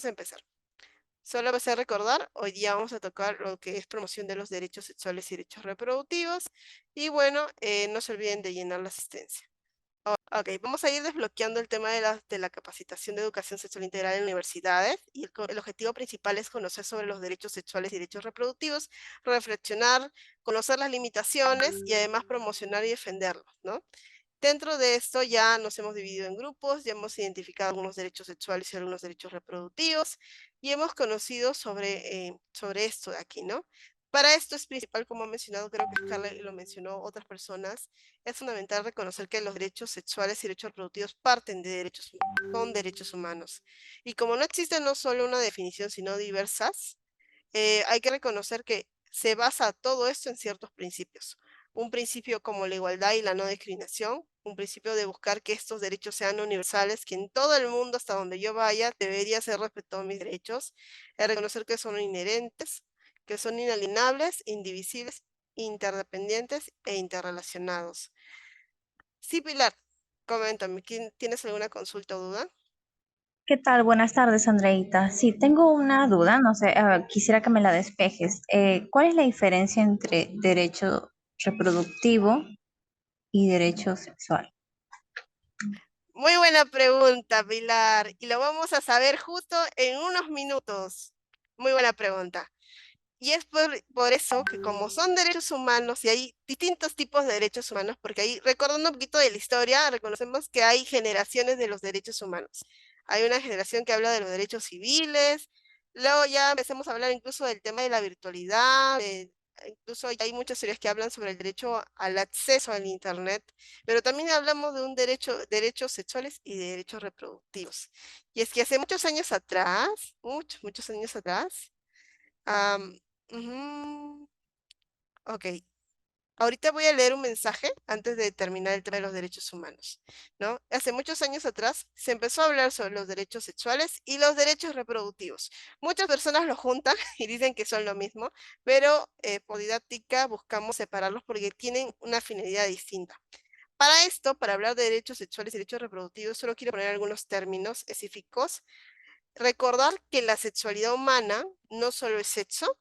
a empezar. Solo vas a recordar, hoy día vamos a tocar lo que es promoción de los derechos sexuales y derechos reproductivos. Y bueno, no se olviden de llenar la asistencia. Ok, vamos a ir desbloqueando el tema de la capacitación de educación sexual integral en universidades. Y el objetivo principal es conocer sobre los derechos sexuales y derechos reproductivos, reflexionar, conocer las limitaciones y además promocionar y defenderlos, ¿no? Dentro de esto ya nos hemos dividido en grupos, ya hemos identificado algunos derechos sexuales y algunos derechos reproductivos y hemos conocido sobre esto de aquí, ¿no? Para esto es principal, como ha mencionado, creo que Scarlett lo mencionó otras personas, es fundamental reconocer que los derechos sexuales y derechos reproductivos parten de son derechos humanos. Y como no existe no solo una definición, sino diversas, hay que reconocer que se basa todo esto en ciertos principios. Un principio como la igualdad y la no discriminación, un principio de buscar que estos derechos sean universales, que en todo el mundo, hasta donde yo vaya, debería ser respetados mis derechos, es reconocer que son inherentes, que son inalienables, indivisibles, interdependientes e interrelacionados. Sí, Pilar, coméntame, ¿tienes alguna consulta o duda? ¿Qué tal? Buenas tardes, Andreita. Sí, tengo una duda, no sé, quisiera que me la despejes. ¿Cuál es la diferencia entre derecho reproductivo y derecho sexual? Muy buena pregunta, Pilar. Y lo vamos a saber justo en unos minutos. Muy buena pregunta. Y es por eso que como son derechos humanos y hay distintos tipos de derechos humanos, porque ahí, recordando un poquito de la historia, reconocemos que hay generaciones de los derechos humanos. Hay una generación que habla de los derechos civiles, luego ya empecemos a hablar incluso del tema de la virtualidad, incluso hay muchas teorías que hablan sobre el derecho al acceso al Internet, pero también hablamos de derechos sexuales y de derechos reproductivos. Y es que hace muchos años atrás, muchos años atrás, Am, ujú, ok, ahorita voy a leer un mensaje antes de terminar el tema de los derechos humanos, ¿no? Hace muchos años atrás se empezó a hablar sobre los derechos sexuales y los derechos reproductivos. Muchas personas lo juntan y dicen que son lo mismo, pero por didáctica buscamos separarlos porque tienen una finalidad distinta. Para esto, para hablar de derechos sexuales y derechos reproductivos, solo quiero poner algunos términos específicos. Recordar que la sexualidad humana no solo es sexo,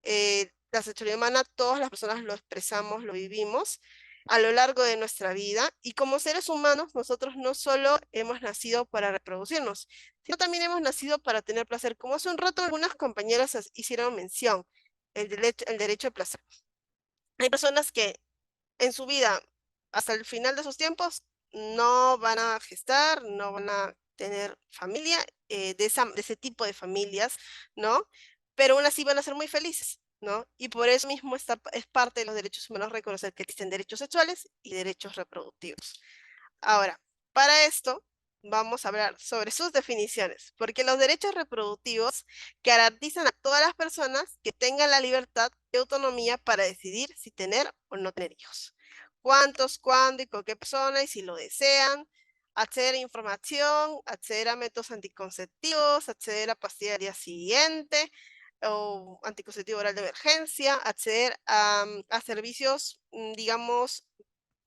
la sexualidad humana, todas las personas lo expresamos, lo vivimos a lo largo de nuestra vida y como seres humanos nosotros no solo hemos nacido para reproducirnos, sino también hemos nacido para tener placer. Como hace un rato algunas compañeras hicieron mención, el derecho al placer. Hay personas que en su vida, hasta el final de sus tiempos, no van a gestar, no van a tener familia, de ese tipo de familias, ¿no? Pero aún así van a ser muy felices, ¿no? Y por eso mismo es parte de los derechos humanos reconocer que existen derechos sexuales y derechos reproductivos. Ahora, para esto vamos a hablar sobre sus definiciones, porque los derechos reproductivos garantizan a todas las personas que tengan la libertad y autonomía para decidir si tener o no tener hijos. Cuántos, cuándo y con qué persona y si lo desean. Acceder a información, acceder a métodos anticonceptivos, acceder a pastillas al día siguiente o anticonceptivo oral de emergencia, acceder a servicios, digamos,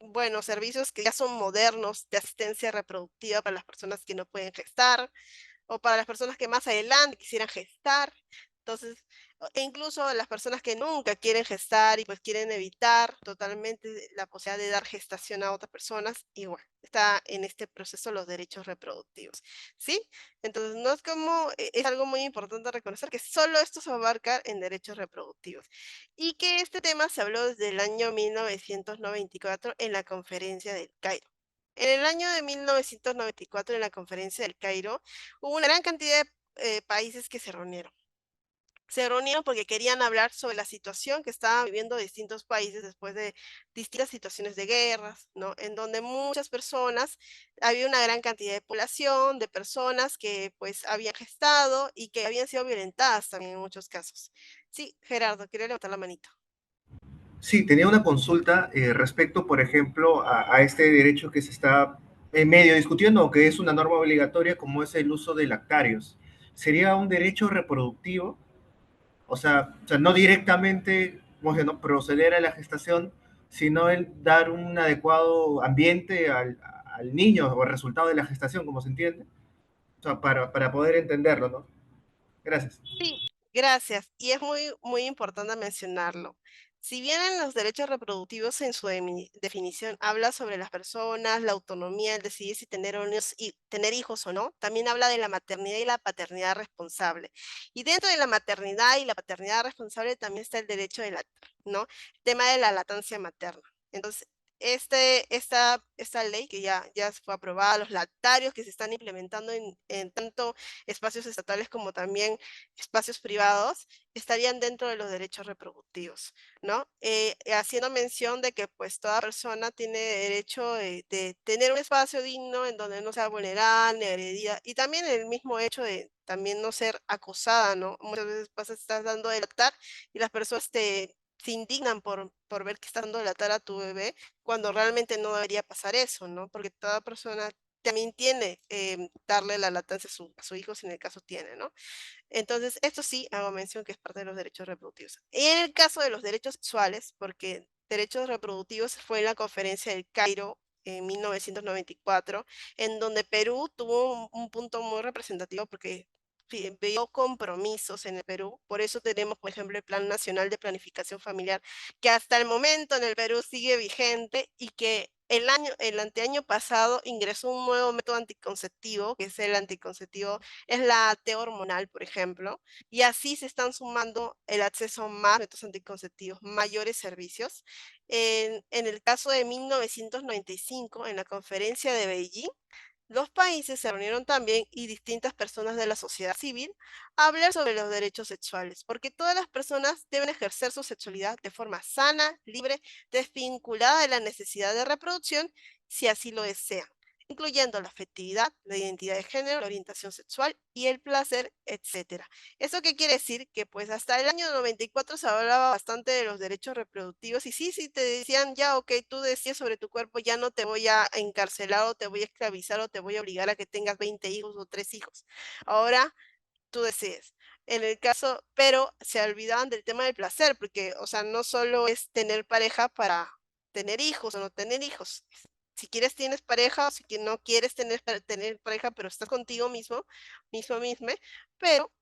bueno, servicios que ya son modernos de asistencia reproductiva para las personas que no pueden gestar o para las personas que más adelante quisieran gestar. Entonces, e incluso las personas que nunca quieren gestar y pues quieren evitar totalmente la posibilidad de dar gestación a otras personas, igual, está en este proceso los derechos reproductivos, ¿sí? Entonces, no es como, es algo muy importante reconocer que solo esto se abarca en derechos reproductivos y que este tema se habló desde el año 1994 en la conferencia del Cairo. En el año de 1994, en la conferencia del Cairo, hubo una gran cantidad de países que se reunieron. Se reunieron porque querían hablar sobre la situación que estaban viviendo distintos países después de distintas situaciones de guerras, ¿no? En donde muchas personas, había una gran cantidad de población, de personas que pues habían gestado y que habían sido violentadas también en muchos casos. Sí, Gerardo, quería levantar la manito. Sí, tenía una consulta respecto, por ejemplo, a este derecho que se está en medio discutiendo, que es una norma obligatoria, como es el uso de lactarios. ¿Sería un derecho reproductivo? O sea, no directamente, como que no proceder a la gestación, sino el dar un adecuado ambiente al niño o al resultado de la gestación, como se entiende. O sea, para poder entenderlo, ¿no? Gracias. Sí, gracias. Y es muy importante mencionarlo. Si bien en los derechos reproductivos en su definición habla sobre las personas, la autonomía, el decidir si tener, tener hijos o no, también habla de la maternidad y la paternidad responsable. Y dentro de la maternidad y la paternidad responsable también está el derecho de lactar, ¿no? El tema de la lactancia materna. Entonces, esta ley que ya fue aprobada, los lactarios que se están implementando en tanto espacios estatales como también espacios privados, estarían dentro de los derechos reproductivos, ¿no? Haciendo mención de que pues toda persona tiene derecho de tener un espacio digno en donde no sea vulnerada ni agredida, y también el mismo hecho de también no ser acosada, ¿no? Muchas veces pasa, estás dando de lactar y las personas se indignan por ver que estás dando de lactar a tu bebé, cuando realmente no debería pasar eso, ¿no? Porque toda persona también tiene darle la lactancia a su hijo si en el caso tiene, ¿no? Entonces, esto sí hago mención que es parte de los derechos reproductivos. Y en el caso de los derechos sexuales, porque derechos reproductivos fue en la conferencia del Cairo en 1994, en donde Perú tuvo un punto muy representativo porque vio compromisos en el Perú. Por eso tenemos, por ejemplo, el Plan Nacional de Planificación Familiar, que hasta el momento en el Perú sigue vigente y que el anteaño pasado ingresó un nuevo método anticonceptivo, que es el anticonceptivo, es la T hormonal, por ejemplo, y así se están sumando el acceso a más métodos anticonceptivos, mayores servicios. En el caso de 1995, en la conferencia de Beijing, los países se reunieron también y distintas personas de la sociedad civil a hablar sobre los derechos sexuales, porque todas las personas deben ejercer su sexualidad de forma sana, libre, desvinculada de la necesidad de reproducción, si así lo desean, incluyendo la afectividad, la identidad de género, la orientación sexual y el placer, etcétera. ¿Eso qué quiere decir? Que pues hasta el año 94 se hablaba bastante de los derechos reproductivos y sí, te decían ya, ok, tú decías sobre tu cuerpo, ya no te voy a encarcelar o te voy a esclavizar o te voy a obligar a que tengas 20 hijos o 3 hijos. Ahora tú decides. En el caso, pero se olvidaban del tema del placer, porque, o sea, no solo es tener pareja para tener hijos o no tener hijos. Si quieres tienes pareja, o si no quieres tener pareja, pero estás contigo mismo, pero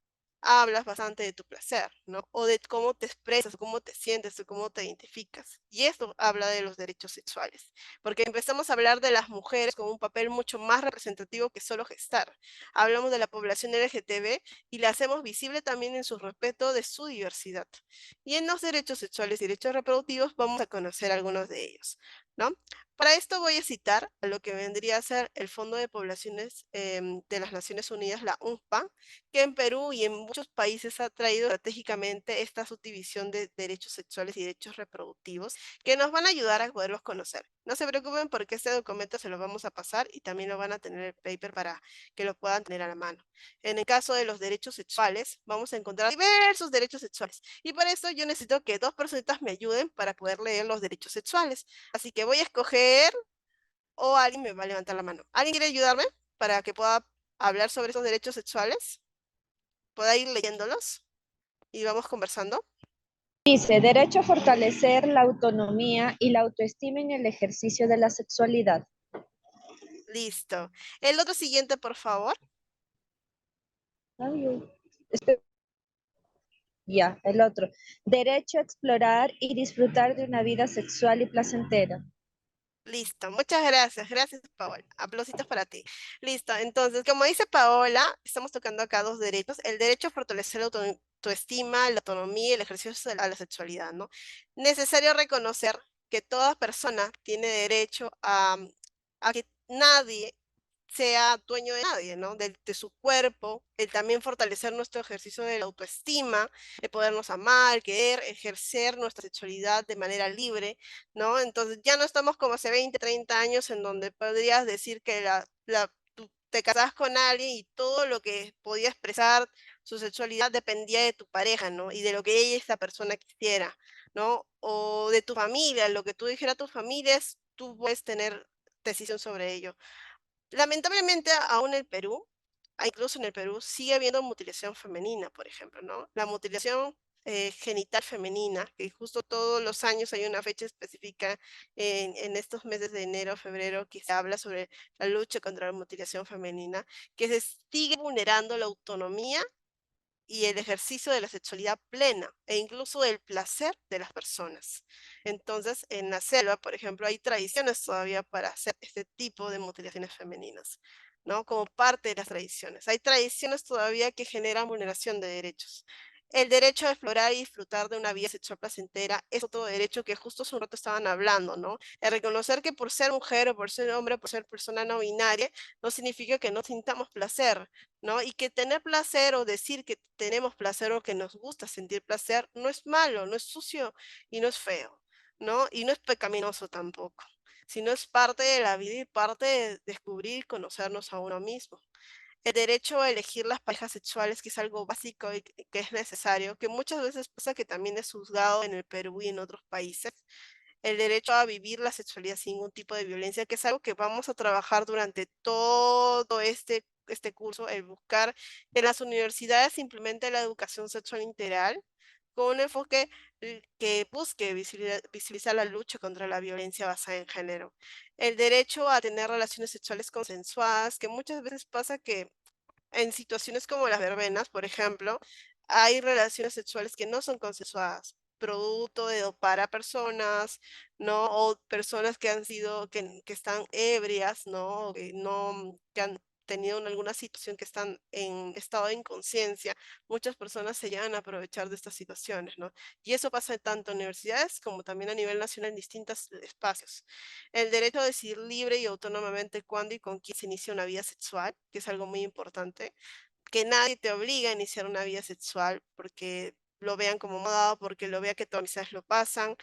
hablas bastante de tu placer, ¿no? O de cómo te expresas, cómo te sientes, o cómo te identificas. Y esto habla de los derechos sexuales, porque empezamos a hablar de las mujeres con un papel mucho más representativo que solo gestar. Hablamos de la población LGTB y la hacemos visible también en su respeto de su diversidad. Y en los derechos sexuales y derechos reproductivos vamos a conocer algunos de ellos, ¿no? Para esto voy a citar a lo que vendría a ser el Fondo de Poblaciones de las Naciones Unidas, la UNFPA, que en Perú y en muchos países ha traído estratégicamente esta subdivisión de derechos sexuales y derechos reproductivos que nos van a ayudar a poderlos conocer. No se preocupen porque este documento se lo vamos a pasar y también lo van a tener el paper para que lo puedan tener a la mano. En el caso de los derechos sexuales, vamos a encontrar diversos derechos sexuales. Y para eso yo necesito que dos personitas me ayuden para poder leer los derechos sexuales. Así que voy a escoger, o alguien me va a levantar la mano. ¿Alguien quiere ayudarme para que pueda hablar sobre esos derechos sexuales? ¿Pueda ir leyéndolos? Y vamos conversando. Dice, derecho a fortalecer la autonomía y la autoestima en el ejercicio de la sexualidad. Listo. El otro siguiente, por favor. Ay, ya, el otro. Derecho a explorar y disfrutar de una vida sexual y placentera. Listo, muchas gracias. Gracias, Paola. Aplausitos para ti. Listo, entonces, como dice Paola, estamos tocando acá dos derechos. El derecho a fortalecer la autoestima, la autonomía y el ejercicio de la sexualidad, ¿no? Necesario reconocer que toda persona tiene derecho a que nadie sea dueño de nadie, ¿no? De su cuerpo, el también fortalecer nuestro ejercicio de la autoestima, de podernos amar, querer, ejercer nuestra sexualidad de manera libre, ¿no? Entonces ya no estamos como hace 20, 30 años en donde podrías decir que tú te casabas con alguien y todo lo que podía expresar su sexualidad dependía de tu pareja, ¿no? Y de lo que esa persona quisiera, ¿no? O de tu familia, lo que tú dijeras a tu familia, tú puedes tener decisión sobre ello. Lamentablemente, aún en el Perú, incluso en el Perú, sigue habiendo mutilación femenina, por ejemplo, ¿no? La mutilación genital femenina, que justo todos los años hay una fecha específica en estos meses de enero, febrero, que se habla sobre la lucha contra la mutilación femenina, que se sigue vulnerando la autonomía y el ejercicio de la sexualidad plena e incluso del placer de las personas. Entonces, en la selva, por ejemplo, hay tradiciones todavía para hacer este tipo de mutilaciones femeninas, ¿no? Como parte de las tradiciones. Hay tradiciones todavía que generan vulneración de derechos. El derecho a explorar y disfrutar de una vida sexual placentera es otro derecho que justo hace un rato estaban hablando, ¿no? El reconocer que por ser mujer o por ser hombre, por ser persona no binaria, no significa que no sintamos placer, ¿no? Y que tener placer o decir que tenemos placer o que nos gusta sentir placer no es malo, no es sucio y no es feo, ¿no? Y no es pecaminoso tampoco, sino es parte de la vida y parte de descubrir y conocernos a uno mismo. El derecho a elegir las parejas sexuales, que es algo básico y que es necesario, que muchas veces pasa que también es juzgado en el Perú y en otros países. El derecho a vivir la sexualidad sin ningún tipo de violencia, que es algo que vamos a trabajar durante todo este curso, el buscar que en las universidades se implemente la educación sexual integral con un enfoque que busque visibilizar la lucha contra la violencia basada en género. El derecho a tener relaciones sexuales consensuadas, que muchas veces pasa que en situaciones como las verbenas, por ejemplo, hay relaciones sexuales que no son consensuadas, producto de dopar a personas, ¿no? O personas que han sido, que están ebrias, ¿no? O que no, que han tenido alguna situación que están en estado de inconsciencia. Muchas personas se llegan a aprovechar de estas situaciones, ¿no? Y eso pasa tanto en universidades como también a nivel nacional en distintos espacios. El derecho a decidir libre y autónomamente cuándo y con quién se inicia una vida sexual, que es algo muy importante, que nadie te obliga a iniciar una vida sexual porque lo vean como moda, o porque lo vean que tus amistades lo pasan,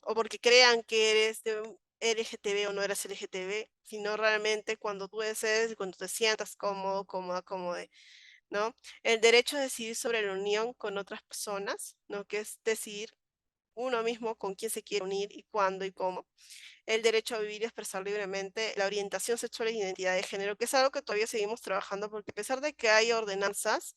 o porque crean que eres de un LGTB o no eres LGTB, sino realmente cuando tú desees, cuando te sientas cómodo, cómoda, cómodo, ¿no? El derecho a decidir sobre la unión con otras personas, ¿no? Que es decidir uno mismo con quién se quiere unir y cuándo y cómo. El derecho a vivir y expresar libremente la orientación sexual e identidad de género, que es algo que todavía seguimos trabajando, porque a pesar de que hay ordenanzas,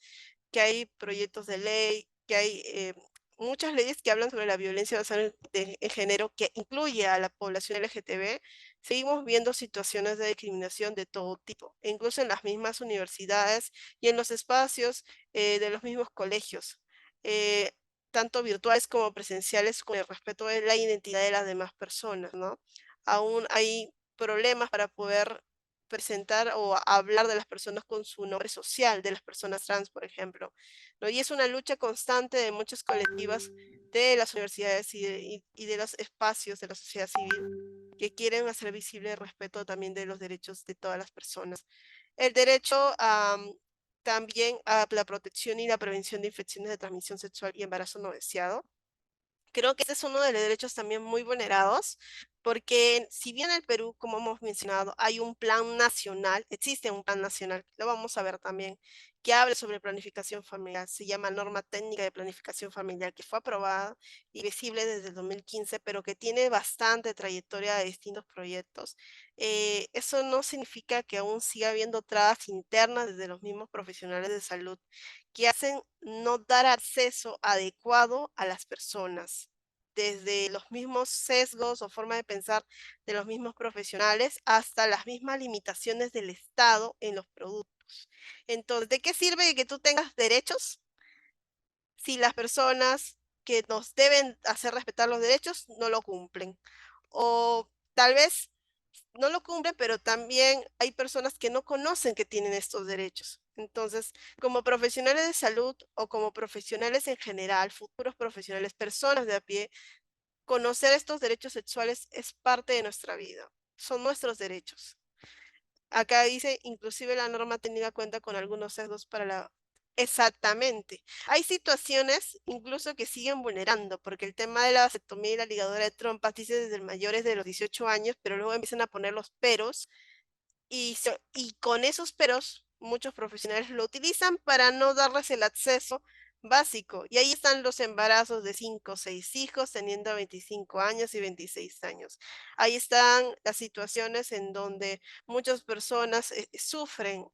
que hay proyectos de ley, que hay muchas leyes que hablan sobre la violencia basada en género, que incluye a la población LGTB, seguimos viendo situaciones de discriminación de todo tipo, e incluso en las mismas universidades y en los espacios de los mismos colegios. eh, Tanto virtuales como presenciales, con el respeto de la identidad de las demás personas, ¿no? Aún hay problemas para poder presentar o hablar de las personas con su nombre social, de las personas trans, por ejemplo, ¿no? Y es una lucha constante de muchas colectivas de las universidades y de los espacios de la sociedad civil que quieren hacer visible el respeto también de los derechos de todas las personas. El derecho también a la protección y la prevención de infecciones de transmisión sexual y embarazo no deseado. Creo que ese es uno de los derechos también muy vulnerados, porque si bien en el Perú, como hemos mencionado, hay un plan nacional, existe un plan nacional, lo vamos a ver también, que habla sobre planificación familiar, se llama Norma Técnica de Planificación Familiar, que fue aprobada y visible desde el 2015, pero que tiene bastante trayectoria de distintos proyectos. Eso no significa que aún siga habiendo trabas internas desde los mismos profesionales de salud que hacen no dar acceso adecuado a las personas, desde los mismos sesgos o forma de pensar de los mismos profesionales hasta las mismas limitaciones del Estado en los productos. Entonces, ¿de qué sirve que tú tengas derechos si las personas que nos deben hacer respetar los derechos no lo cumplen? O tal vez no lo cumplen, pero también hay personas que no conocen que tienen estos derechos. Entonces, como profesionales de salud o como profesionales en general, futuros profesionales, personas de a pie, conocer estos derechos sexuales es parte de nuestra vida. Son nuestros derechos. Acá dice, inclusive la norma técnica cuenta con algunos sesgos para la... Exactamente. Hay situaciones incluso que siguen vulnerando, porque el tema de la vasectomía y la ligadura de trompas dice desde mayores de los 18 años, pero luego empiezan a poner los peros y con esos peros muchos profesionales lo utilizan para no darles el acceso básico. Y ahí están los embarazos de 5 o 6 hijos teniendo 25 años y 26 años. Ahí están las situaciones en donde muchas personas sufren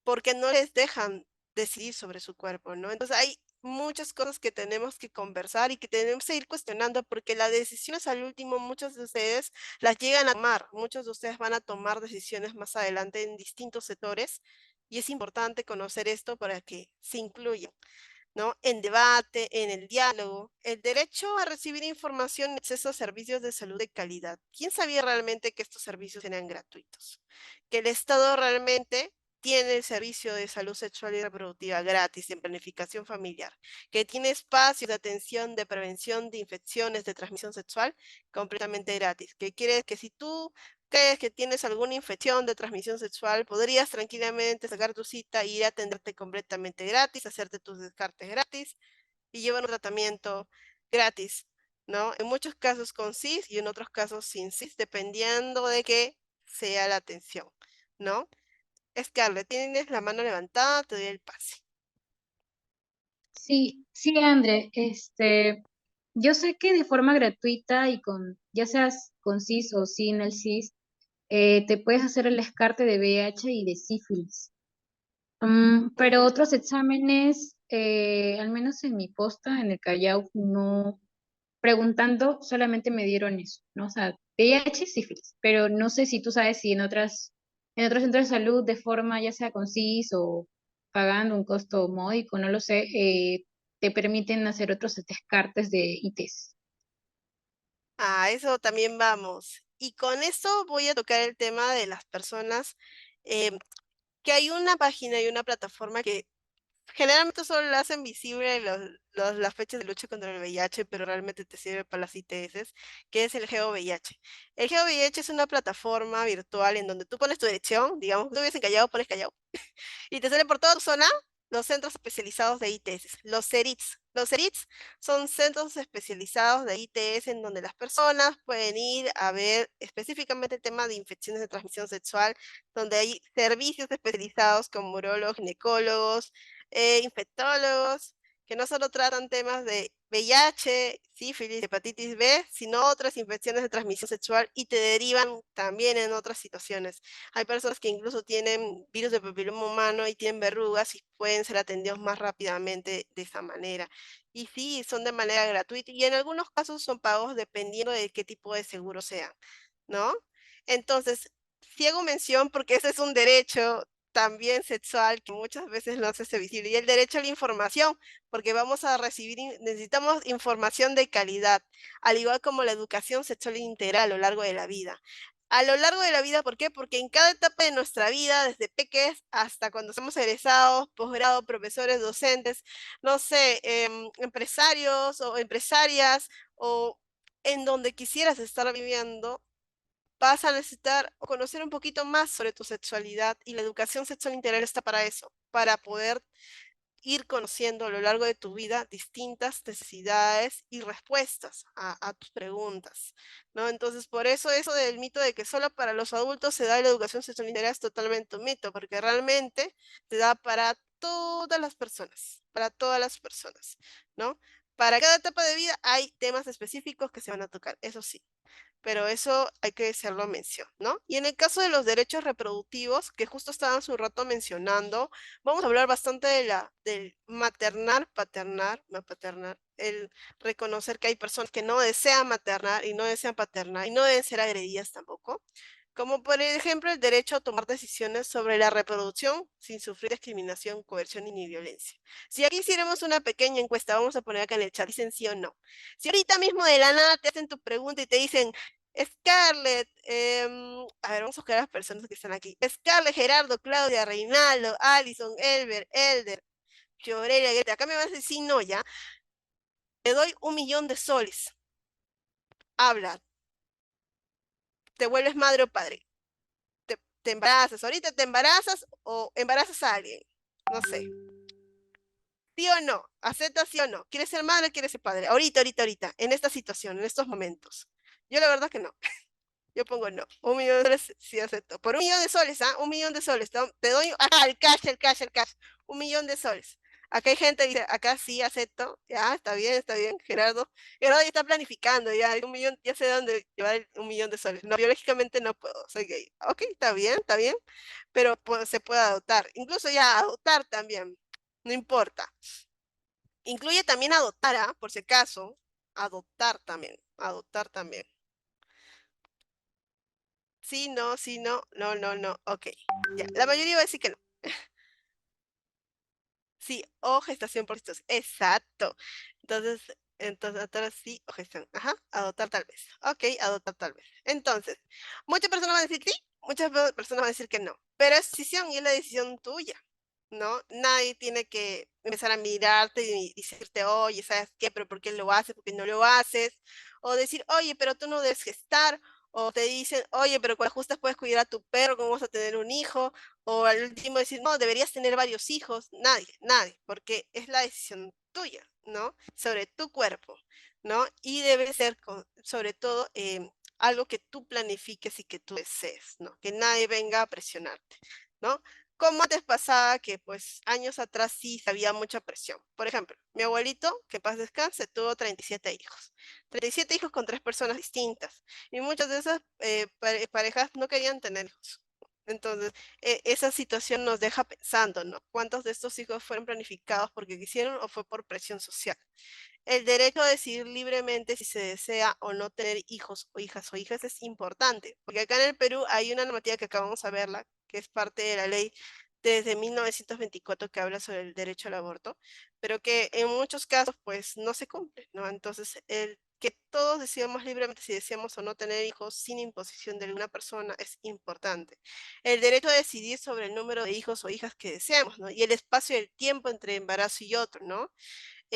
porque no les dejan decidir sobre su cuerpo, ¿no? Entonces hay muchas cosas que tenemos que conversar y que tenemos que ir cuestionando porque las decisiones al último muchos de ustedes las llegan a tomar, muchos de ustedes van a tomar decisiones más adelante en distintos sectores Y es importante conocer esto para que se incluya, ¿no? En debate, en el diálogo, el derecho a recibir información y acceso a servicios de salud de calidad. ¿Quién sabía realmente que estos servicios eran gratuitos? Que el Estado realmente tiene el servicio de salud sexual y reproductiva gratis en planificación familiar, que tiene espacios de atención, de prevención de infecciones de transmisión sexual completamente gratis, que quiere que si tú crees que tienes alguna infección de transmisión sexual, podrías tranquilamente sacar tu cita e ir a atenderte completamente gratis, hacerte tus descartes gratis y llevar un tratamiento gratis, ¿no? En muchos casos con CIS y en otros casos sin CIS, dependiendo de qué sea la atención, ¿no? Scarlett, tienes la mano levantada, te doy el pase. Sí, sí, André, yo sé que de forma gratuita y ya seas con CIS o sin el CIS, te puedes hacer el descarte de VIH y de sífilis. Pero otros exámenes, al menos en mi posta, en el Callao, no, preguntando, solamente me dieron eso, ¿no? O sea, VIH y sífilis, pero no sé si tú sabes si en otros centros de salud de forma ya sea con CIS o pagando un costo módico, no lo sé, te permiten hacer otros descartes de ITs. A eso también vamos. Y con esto voy a tocar el tema de las personas, em, que hay una página y una plataforma que generalmente solo la hacen visible las fechas de lucha contra el VIH, pero realmente te sirve para las ITS, que es el GeoVIH. El GeoVIH es una plataforma virtual en donde tú pones tu dirección, digamos, tú vives en Callao, pones Callao, y te sale por toda tu zona los centros especializados de ITS, los CERITS. Los CERITS son centros especializados de ITS en donde las personas pueden ir a ver específicamente el tema de infecciones de transmisión sexual, donde hay servicios especializados como urólogos, ginecólogos, infectólogos, que no solo tratan temas de VIH, sífilis, hepatitis B, sino otras infecciones de transmisión sexual y te derivan también en otras situaciones. Hay personas que incluso tienen virus de papiloma humano y tienen verrugas y pueden ser atendidos más rápidamente de esa manera. Y sí, son de manera gratuita y en algunos casos son pagos dependiendo de qué tipo de seguro sea, ¿no? Entonces, sí hago mención porque ese es un derecho también sexual que muchas veces no se hace visible y el derecho a la información, porque vamos a recibir, necesitamos información de calidad, al igual como la educación sexual integral a lo largo de la vida. A lo largo de la vida, ¿por qué? Porque en cada etapa de nuestra vida, desde peques hasta cuando somos egresados, posgrado, profesores, docentes, no sé, empresarios o empresarias o en donde quisieras estar viviendo, vas a necesitar conocer un poquito más sobre tu sexualidad y la educación sexual integral está para eso, para poder ir conociendo a lo largo de tu vida distintas necesidades y respuestas a tus preguntas, ¿no? Entonces, por eso del mito de que solo para los adultos se da la educación sexual integral es totalmente un mito, porque realmente se da para todas las personas, ¿no? Para cada etapa de vida hay temas específicos que se van a tocar, eso sí, pero eso hay que hacerlo mención, ¿no? Y en el caso de los derechos reproductivos, que justo estaban hace un rato mencionando, vamos a hablar bastante del maternar, paternar, no paternar, el reconocer que hay personas que no desean maternar y no desean paternar y no deben ser agredidas tampoco, como por ejemplo el derecho a tomar decisiones sobre la reproducción sin sufrir discriminación, coerción ni violencia. Si aquí hiciéramos una pequeña encuesta, vamos a poner acá en el chat, dicen sí o no. Si ahorita mismo de la nada te hacen tu pregunta y te dicen, Scarlett, a ver, vamos a buscar a las personas que están aquí. Scarlett, Gerardo, Claudia, Reinaldo, Alison, Elber, Elder, Fiorelia, Guete. Acá me vas a decir sí, no, ya. Te doy 1.000.000 de soles. Habla. Te vuelves madre o padre. Te embarazas. Ahorita te embarazas o embarazas a alguien. No sé. ¿Sí o no? ¿Aceptas sí o no? ¿Quieres ser madre o quieres ser padre? Ahorita, en esta situación, en estos momentos. Yo la verdad que no. Yo pongo no. 1.000.000 de soles sí acepto. Por 1.000.000 de soles, ¿ah? 1.000.000 de soles. Te doy, el cash, el cash, el cash. 1.000.000 de soles. Acá hay gente que dice, acá sí acepto. Ya, está bien, Gerardo. Gerardo ya está planificando, ya, 1.000.000, ya sé dónde llevar 1.000.000 de soles. No, biológicamente no puedo, soy gay. Ok, está bien. Pero pues, se puede adoptar. Incluso ya adoptar también. No importa. Incluye también adoptar, ¿ah? Por si acaso. Adoptar también. Sí, no, no. Ok, ya. La mayoría va a decir que no. Sí, o gestación por situación. Exacto. Entonces, adoptar sí o gestación. Ajá, adoptar tal vez. Ok, adoptar tal vez. Entonces, muchas personas van a decir sí, muchas personas van a decir que no. Pero es decisión y es la decisión tuya, ¿no? Nadie tiene que empezar a mirarte y decirte, oye, ¿sabes qué? ¿Pero por qué lo haces? ¿Por qué no lo haces? O decir, oye, pero tú no debes gestar. O te dicen, oye, pero cuando justas puedes cuidar a tu perro, ¿cómo vas a tener un hijo? O al último decir, no, deberías tener varios hijos. Nadie, nadie, porque es la decisión tuya, ¿no? Sobre tu cuerpo, ¿no? Y debe ser, sobre todo, algo que tú planifiques y que tú desees, ¿no? Que nadie venga a presionarte, ¿no? Como antes pasaba que, pues, años atrás sí había mucha presión. Por ejemplo, mi abuelito, que paz descanse, tuvo 37 hijos. 37 hijos con 3 personas distintas. Y muchas de esas parejas no querían tener hijos. Entonces, esa situación nos deja pensando, ¿no? ¿Cuántos de estos hijos fueron planificados porque quisieron o fue por presión social? El derecho a decidir libremente si se desea o no tener hijos o hijas es importante, porque acá en el Perú hay una normativa que acabamos de verla, que es parte de la ley desde 1924 que habla sobre el derecho al aborto, pero que en muchos casos pues no se cumple, ¿no? Entonces, el que todos decidamos libremente si deseamos o no tener hijos sin imposición de alguna persona es importante. El derecho a decidir sobre el número de hijos o hijas que deseamos, ¿no? Y el espacio y el tiempo entre embarazo y otro, ¿no?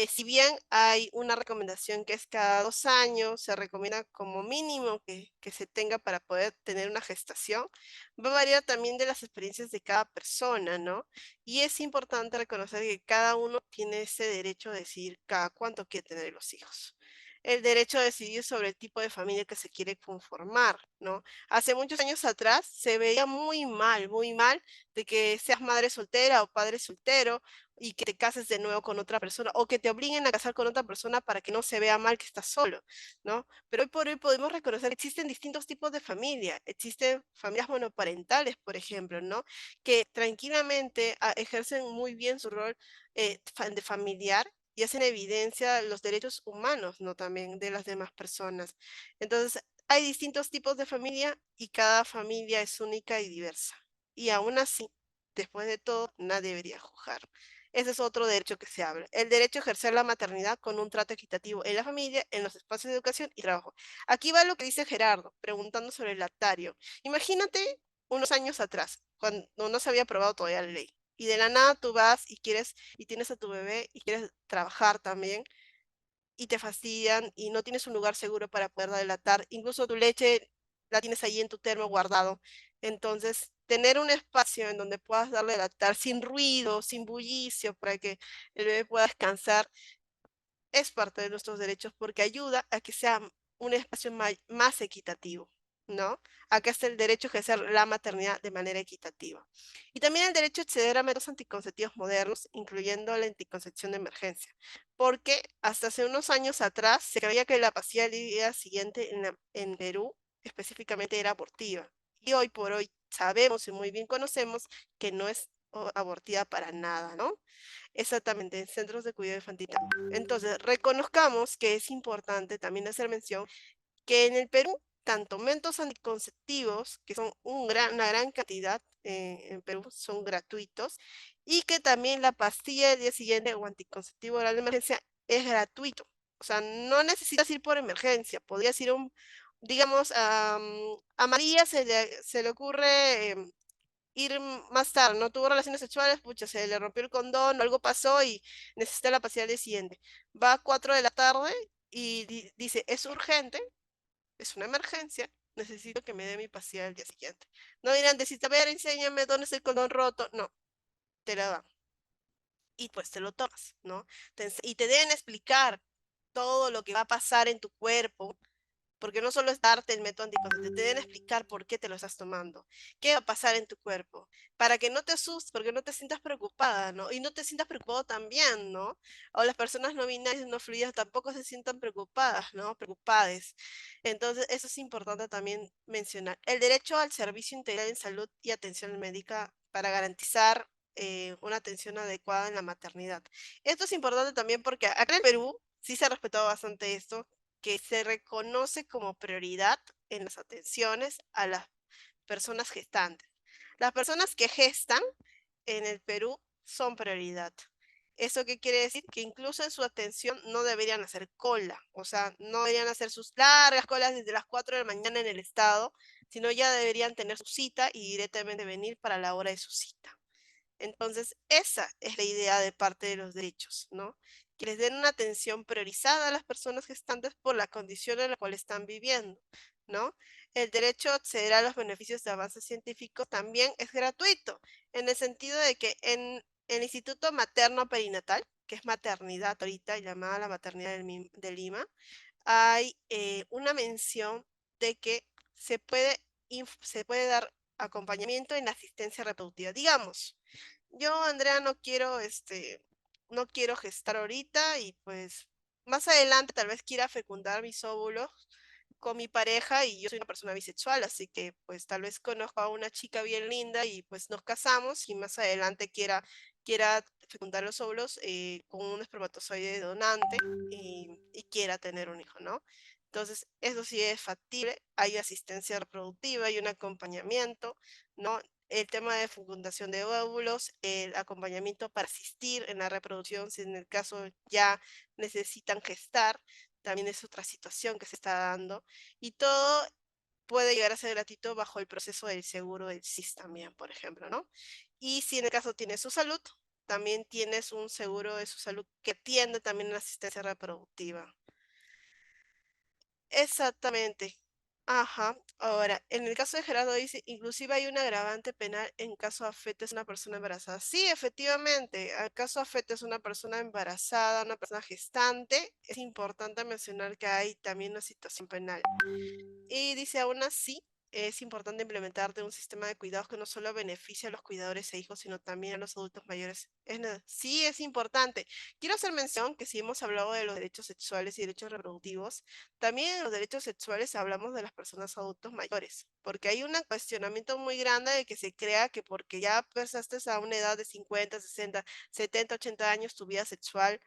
Si bien hay una recomendación que es cada 2 años, se recomienda como mínimo que se tenga para poder tener una gestación, va a variar también de las experiencias de cada persona, ¿no? Y es importante reconocer que cada uno tiene ese derecho de decidir cada cuánto quiere tener los hijos. El derecho a decidir sobre el tipo de familia que se quiere conformar, ¿no? Hace muchos años atrás se veía muy mal de que seas madre soltera o padre soltero y que te cases de nuevo con otra persona o que te obliguen a casar con otra persona para que no se vea mal que estás solo, ¿no? Pero hoy por hoy podemos reconocer que existen distintos tipos de familia, existen familias monoparentales, por ejemplo, ¿no? Que tranquilamente ejercen muy bien su rol de familiar y hacen evidencia los derechos humanos, ¿no? También de las demás personas. Entonces, hay distintos tipos de familia y cada familia es única y diversa. Y aún así, después de todo, nadie debería juzgar. Ese es otro derecho que se habla. El derecho a ejercer la maternidad con un trato equitativo en la familia, en los espacios de educación y trabajo. Aquí va lo que dice Gerardo, preguntando sobre el lactario. Imagínate unos años atrás, cuando no se había aprobado todavía la ley. Y de la nada tú vas y quieres, y tienes a tu bebé y quieres trabajar también, y te fastidian y no tienes un lugar seguro para poder lactar. Incluso tu leche la tienes ahí en tu termo guardado. Entonces, tener un espacio en donde puedas darle a lactar sin ruido, sin bullicio, para que el bebé pueda descansar, es parte de nuestros derechos porque ayuda a que sea un espacio más equitativo, ¿no? Acá está el derecho a ejercer la maternidad de manera equitativa. Y también el derecho a acceder a métodos anticonceptivos modernos, incluyendo la anticoncepción de emergencia, porque hasta hace unos años atrás se creía que la pastilla del día siguiente en Perú específicamente era abortiva. Y hoy por hoy sabemos y muy bien conocemos que no es abortiva para nada, ¿no? Exactamente, en centros de cuidado infantil. Entonces, reconozcamos que es importante también hacer mención que en el Perú, tanto métodos anticonceptivos, que son una gran cantidad en Perú, son gratuitos, y que también la pastilla del día siguiente o anticonceptivo oral de emergencia es gratuito. O sea, no necesitas ir por emergencia, podrías ir digamos, a María se le ocurre ir más tarde, no tuvo relaciones sexuales, pucha, se le rompió el condón, algo pasó y necesita la pastilla al día siguiente. Va a 4 de la tarde y dice, es urgente, es una emergencia, necesito que me dé mi pastilla al día siguiente. No dirán, decís, a ver, enséñame dónde está el condón roto. No, te la dan. Y pues te lo tomas, ¿no? Y te deben explicar todo lo que va a pasar en tu cuerpo, porque no solo es darte el método anticonceptivo, te deben explicar por qué te lo estás tomando, qué va a pasar en tu cuerpo, para que no te asustes, porque no te sientas preocupada, ¿no? Y no te sientas preocupado también, ¿no? O las personas no binarias, no fluidas tampoco se sientan preocupadas, ¿no? Preocupades. Entonces, eso es importante también mencionar. El derecho al servicio integral en salud y atención médica para garantizar una atención adecuada en la maternidad. Esto es importante también porque acá en el Perú sí se ha respetado bastante esto, que se reconoce como prioridad en las atenciones a las personas gestantes. Las personas que gestan en el Perú son prioridad. ¿Eso qué quiere decir? Que incluso en su atención no deberían hacer cola, o sea, no deberían hacer sus largas colas desde las 4 de la mañana en el estado, sino ya deberían tener su cita y directamente venir para la hora de su cita. Entonces, esa es la idea de parte de los derechos, ¿no? Que les den una atención priorizada a las personas gestantes por la condición en la cual están viviendo, ¿no? El derecho a acceder a los beneficios de avances científicos también es gratuito, en el sentido de que en el Instituto Materno Perinatal, que es maternidad ahorita, llamada la maternidad de Lima, hay una mención de que se puede dar acompañamiento en la asistencia reproductiva. Digamos, yo, Andrea, no quiero gestar ahorita y pues más adelante tal vez quiera fecundar mis óvulos con mi pareja y yo soy una persona bisexual, así que pues tal vez conozco a una chica bien linda y pues nos casamos y más adelante quiera fecundar los óvulos con un espermatozoide donante y quiera tener un hijo, ¿no? Entonces, eso sí es factible, hay asistencia reproductiva, hay un acompañamiento, ¿no? El tema de fecundación de óvulos, el acompañamiento para asistir en la reproducción, si en el caso ya necesitan gestar, también es otra situación que se está dando. Y todo puede llegar a ser gratuito bajo el proceso del seguro del SIS también, por ejemplo, ¿no? Y si en el caso tienes su salud, también tienes un seguro de su salud que atiende también la asistencia reproductiva. Exactamente. Ajá. Ahora, en el caso de Gerardo dice, inclusive hay un agravante penal en caso afectes a una persona embarazada. Sí, efectivamente, al caso afectes a una persona embarazada, una persona gestante, es importante mencionar que hay también una situación penal. Y dice, aún así, es importante implementar un sistema de cuidados que no solo beneficie a los cuidadores e hijos, sino también a los adultos mayores. Sí, es importante. Quiero hacer mención que si hemos hablado de los derechos sexuales y derechos reproductivos, también en los derechos sexuales hablamos de las personas adultos mayores, porque hay un cuestionamiento muy grande de que se crea que porque ya pasaste a una edad de 50, 60, 70, 80 años, tu vida sexual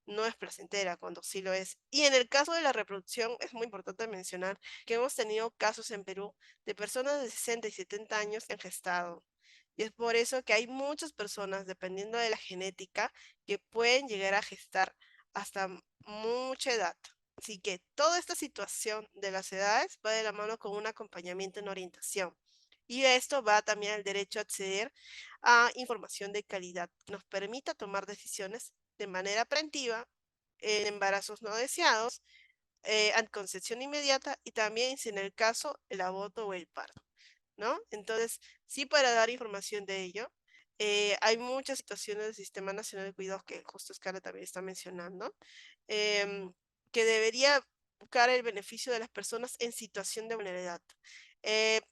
no es placentera, cuando sí lo es. Y en el caso de la reproducción, es muy importante mencionar que hemos tenido casos en Perú de personas de 60 y 70 años que han gestado. Y es por eso que hay muchas personas, dependiendo de la genética, que pueden llegar a gestar hasta mucha edad. Así que toda esta situación de las edades va de la mano con un acompañamiento en orientación. Y esto va también al derecho a acceder a información de calidad que nos permita tomar decisiones de manera preventiva en embarazos no deseados, anticoncepción inmediata y también, si en el caso, el aborto o el parto, ¿no? Entonces, sí, para dar información de ello, hay muchas situaciones del Sistema Nacional de Cuidados que justo Scarlett también está mencionando, em, que debería buscar el beneficio de las personas en situación de vulnerabilidad.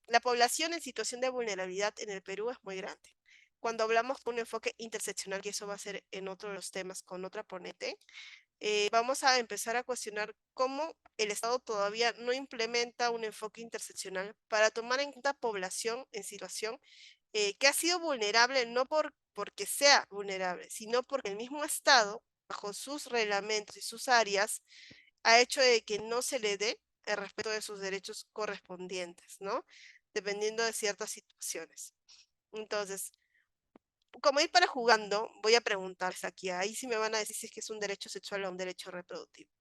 La población en situación de vulnerabilidad en el Perú es muy grande. Cuando hablamos de un enfoque interseccional, que eso va a ser en otro de los temas con otra ponente, vamos a empezar a cuestionar cómo el Estado todavía no implementa un enfoque interseccional para tomar en cuenta población en situación que ha sido vulnerable no porque sea vulnerable, sino porque el mismo Estado, bajo sus reglamentos y sus áreas, ha hecho de que no se le dé el respeto de sus derechos correspondientes, ¿no? Dependiendo de ciertas situaciones. Entonces, como ir para jugando, voy a preguntarles aquí, ahí sí me van a decir si es que es un derecho sexual o un derecho reproductivo.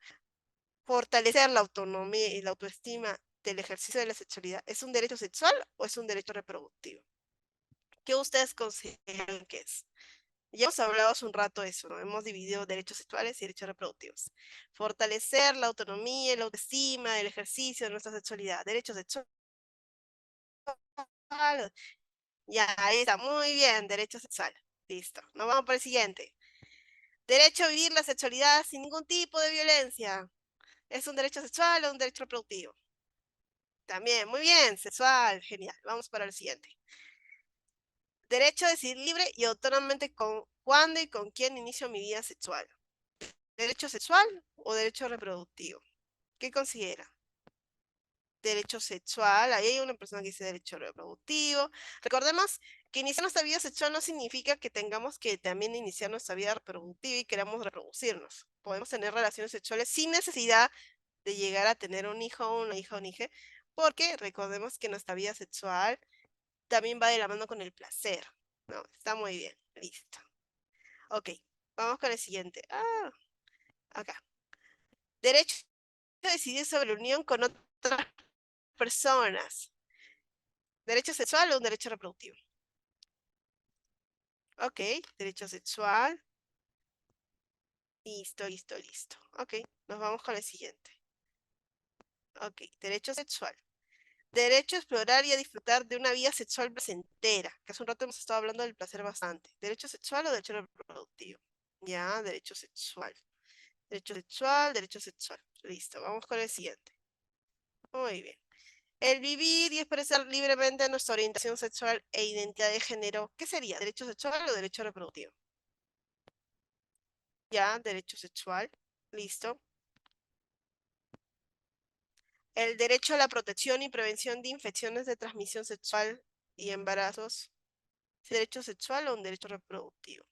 Fortalecer la autonomía y la autoestima del ejercicio de la sexualidad, ¿es un derecho sexual o es un derecho reproductivo? ¿Qué ustedes consideran que es? Ya hemos hablado hace un rato de eso, ¿no? Hemos dividido derechos sexuales y derechos reproductivos. Fortalecer la autonomía y la autoestima del ejercicio de nuestra sexualidad. Derecho sexual. Ya, ahí está. Muy bien, derecho sexual. Listo. Nos vamos para el siguiente. Derecho a vivir la sexualidad sin ningún tipo de violencia. ¿Es un derecho sexual o un derecho reproductivo? También, muy bien, sexual, genial. Vamos para el siguiente. Derecho a decidir libre y autónomamente con cuándo y con quién inicio mi vida sexual. ¿Derecho sexual o derecho reproductivo? ¿Qué considera? Derecho sexual, ahí hay una persona que dice derecho reproductivo. Recordemos que iniciar nuestra vida sexual no significa que tengamos que también iniciar nuestra vida reproductiva y queramos reproducirnos. Podemos tener relaciones sexuales sin necesidad de llegar a tener un hijo, una hija, un hijo, porque recordemos que nuestra vida sexual también va de la mano con el placer, ¿no? Está muy bien, listo. Ok, Vamos con el siguiente. Acá. Derecho a decidir sobre la unión con otras personas. ¿Derecho sexual o un derecho reproductivo? Ok, derecho sexual. Listo, listo, listo. Ok, nos vamos con el siguiente. Ok, derecho sexual. Derecho a explorar y a disfrutar de una vida sexual placentera, que hace un rato hemos estado hablando del placer bastante. ¿Derecho sexual o derecho reproductivo? Ya, derecho sexual. Derecho sexual, derecho sexual. Listo, vamos con el siguiente. Muy bien. El vivir y expresar libremente nuestra orientación sexual e identidad de género, ¿qué sería? ¿Derecho sexual o derecho reproductivo? Ya, derecho sexual. Listo. El derecho a la protección y prevención de infecciones de transmisión sexual y embarazos. ¿Es derecho sexual o un derecho reproductivo?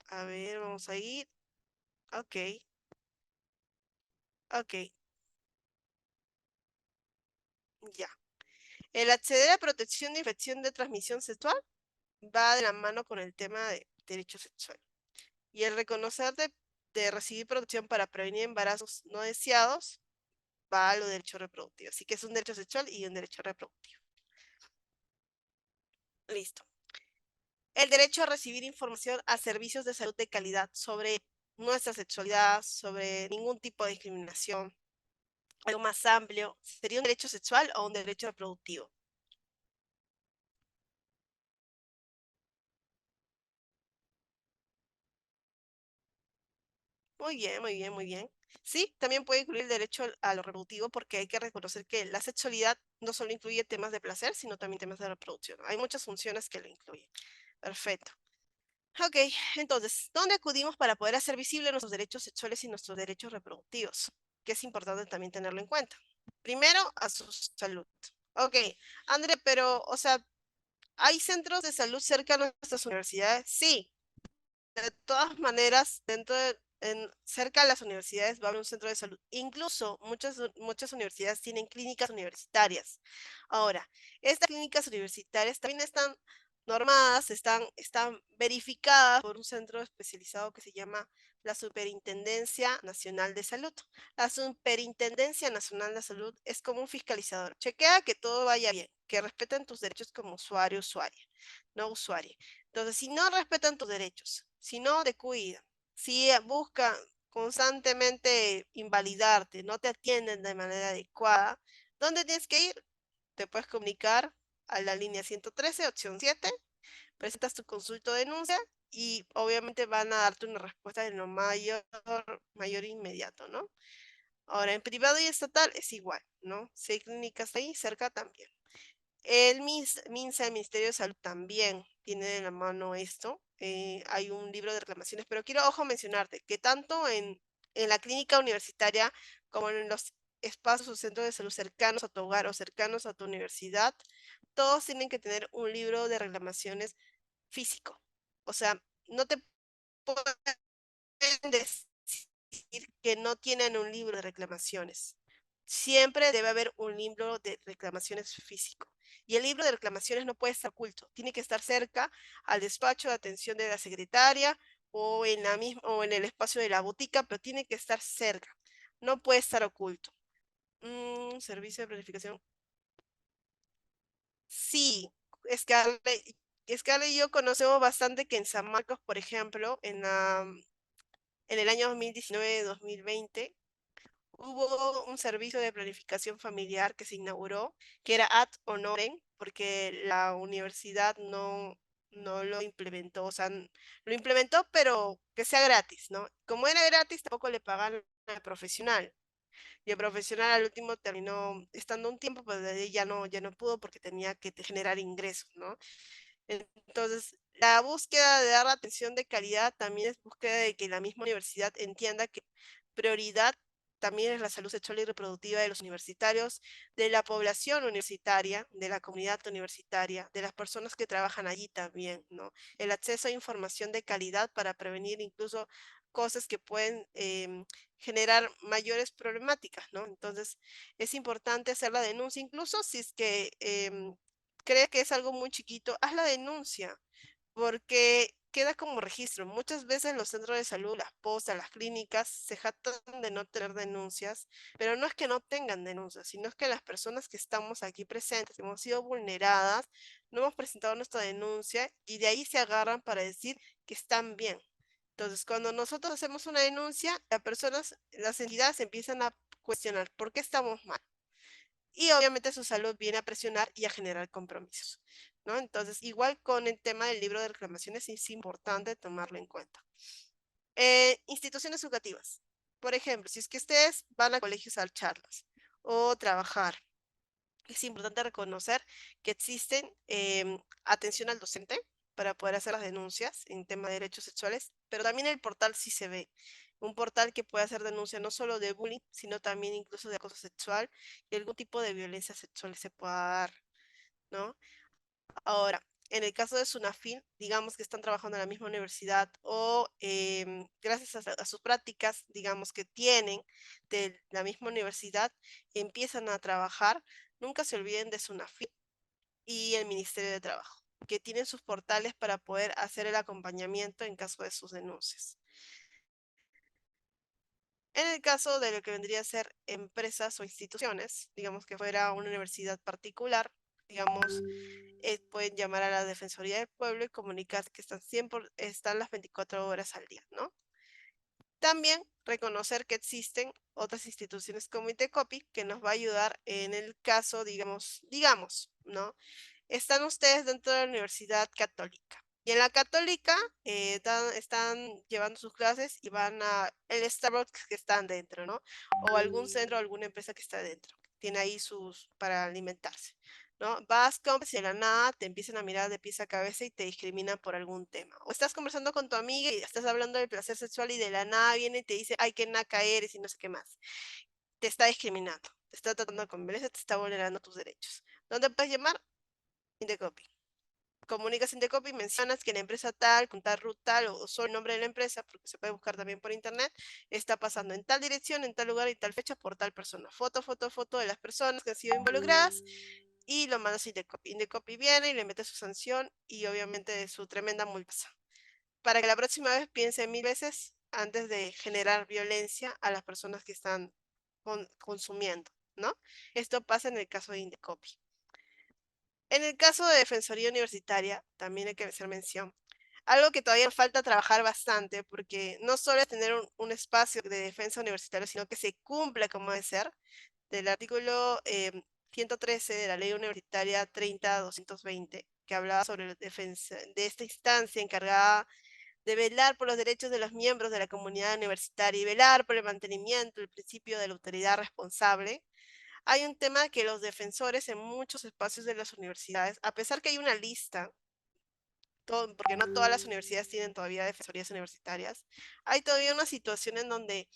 A ver, vamos a ir. Ok, ok, ya. El acceder a protección de infección de transmisión sexual va de la mano con el tema de derecho sexual. Y el reconocer de recibir protección para prevenir embarazos no deseados va a lo derecho reproductivo. Así que es un derecho sexual y un derecho reproductivo. Listo. El derecho a recibir información a servicios de salud de calidad sobre nuestra sexualidad, sobre ningún tipo de discriminación, algo más amplio, ¿sería un derecho sexual o un derecho reproductivo? Muy bien, muy bien, muy bien. Sí, también puede incluir el derecho a lo reproductivo porque hay que reconocer que la sexualidad no solo incluye temas de placer, sino también temas de reproducción. Hay muchas funciones que lo incluyen. Perfecto. Ok, entonces, ¿dónde acudimos para poder hacer visibles nuestros derechos sexuales y nuestros derechos reproductivos? Que es importante también tenerlo en cuenta. Primero, a su salud. Ok, André, pero, o sea, ¿hay centros de salud cerca de nuestras universidades? Sí, de todas maneras, cerca de las universidades va a haber un centro de salud. Incluso muchas universidades tienen clínicas universitarias. Ahora, estas clínicas universitarias también están normadas, están verificadas por un centro especializado que se llama la Superintendencia Nacional de Salud. La Superintendencia Nacional de Salud es como un fiscalizador. Chequea que todo vaya bien, que respeten tus derechos como usuario, usuaria, no usuaria. Entonces, si no respetan tus derechos, si no te cuidan, si buscan constantemente invalidarte, no te atienden de manera adecuada, ¿dónde tienes que ir? Te puedes comunicar a la línea 113, opción 7, presentas tu consulta o denuncia y obviamente van a darte una respuesta de lo mayor inmediato, ¿no? Ahora, en privado y estatal es igual, ¿no? Si hay clínicas ahí cerca también. El MINSA, el Ministerio de Salud, también tiene de la mano esto. Hay un libro de reclamaciones, pero quiero, ojo, mencionarte que tanto en la clínica universitaria como en los espacios o centros de salud cercanos a tu hogar o cercanos a tu universidad, todos tienen que tener un libro de reclamaciones físico. O sea, no te pueden decir que no tienen un libro de reclamaciones. Siempre debe haber un libro de reclamaciones físico. Y el libro de reclamaciones no puede estar oculto. Tiene que estar cerca al despacho de atención de la secretaria o en la misma, o en el espacio de la botica, pero tiene que estar cerca. No puede estar oculto. Servicio de planificación. Sí, Scarlett y yo conocemos bastante que en San Marcos, por ejemplo, en el año 2019-2020, hubo un servicio de planificación familiar que se inauguró, que era ad honorem, porque la universidad no lo implementó, o sea, lo implementó, pero que sea gratis, ¿no? Como era gratis, tampoco le pagaron al profesional. Y el profesional al último terminó estando un tiempo, pero de ahí ya no pudo porque tenía que generar ingresos, ¿no? Entonces, la búsqueda de dar atención de calidad también es búsqueda de que la misma universidad entienda que prioridad también es la salud sexual y reproductiva de los universitarios, de la población universitaria, de la comunidad universitaria, de las personas que trabajan allí también, ¿no? El acceso a información de calidad para prevenir incluso cosas que pueden generar mayores problemáticas, ¿no? Entonces, es importante hacer la denuncia, incluso si es que crees que es algo muy chiquito, haz la denuncia, porque queda como registro. Muchas veces los centros de salud, las postas, las clínicas se jactan de no tener denuncias, pero no es que no tengan denuncias, sino es que las personas que estamos aquí presentes, hemos sido vulneradas, no hemos presentado nuestra denuncia y de ahí se agarran para decir que están bien. Entonces, cuando nosotros hacemos una denuncia, las personas, las entidades empiezan a cuestionar por qué estamos mal. Y obviamente su salud viene a presionar y a generar compromisos, ¿no? Entonces, igual con el tema del libro de reclamaciones, es importante tomarlo en cuenta. Instituciones educativas. Por ejemplo, si es que ustedes van a colegios a dar charlas o trabajar, es importante reconocer que existen atención al docente para poder hacer las denuncias en tema de derechos sexuales, pero también el portal sí se ve. Un portal que puede hacer denuncia no solo de bullying, sino también incluso de acoso sexual y algún tipo de violencia sexual se pueda dar, ¿no? Ahora, en el caso de Sunafil, digamos que están trabajando en la misma universidad o gracias a sus prácticas, digamos que tienen de la misma universidad, empiezan a trabajar, nunca se olviden de Sunafil y el Ministerio de Trabajo, que tienen sus portales para poder hacer el acompañamiento en caso de sus denuncias. En el caso de lo que vendría a ser empresas o instituciones, digamos que fuera una universidad particular, digamos, pueden llamar a la Defensoría del Pueblo y comunicar que están siempre, están las 24 horas al día, ¿no? También reconocer que existen otras instituciones como Intecopi que nos va a ayudar en el caso, digamos, ¿no? Están ustedes dentro de la Universidad Católica. Y en la Católica están llevando sus clases y van a el Starbucks que están dentro, ¿no? O algún centro, alguna empresa que está dentro. Tiene ahí sus para alimentarse, ¿no? Vas, compras y de la nada te empiezan a mirar de pies a cabeza y te discriminan por algún tema. O estás conversando con tu amiga y estás hablando del placer sexual y de la nada viene y te dice, ay, qué naca eres y no sé qué más. Te está discriminando, te está tratando con violencia, te está vulnerando tus derechos. ¿Dónde puedes llamar? Intercopy. Comunicas Intercopy, mencionas que la empresa tal, con tal root tal, o solo el nombre de la empresa, porque se puede buscar también por internet, está pasando en tal dirección, en tal lugar y tal fecha por tal persona. Foto de las personas que han sido involucradas y lo mandas a Intercopy. Intercopy viene y le mete su sanción y obviamente su tremenda multa. Para que la próxima vez piense 1000 veces antes de generar violencia a las personas que están consumiendo, ¿no? Esto pasa en el caso de Indecopy. En el caso de Defensoría Universitaria, también hay que hacer mención. Algo que todavía falta trabajar bastante, porque no solo es tener un espacio de defensa universitaria, sino que se cumpla como debe ser, del artículo 113 de la Ley Universitaria 30-220, que hablaba sobre la defensa de esta instancia encargada de velar por los derechos de los miembros de la comunidad universitaria y velar por el mantenimiento del principio de la autoridad responsable. Hay un tema que los defensores en muchos espacios de las universidades, a pesar que hay una lista, porque no todas las universidades tienen todavía defensorías universitarias, hay todavía una situación en donde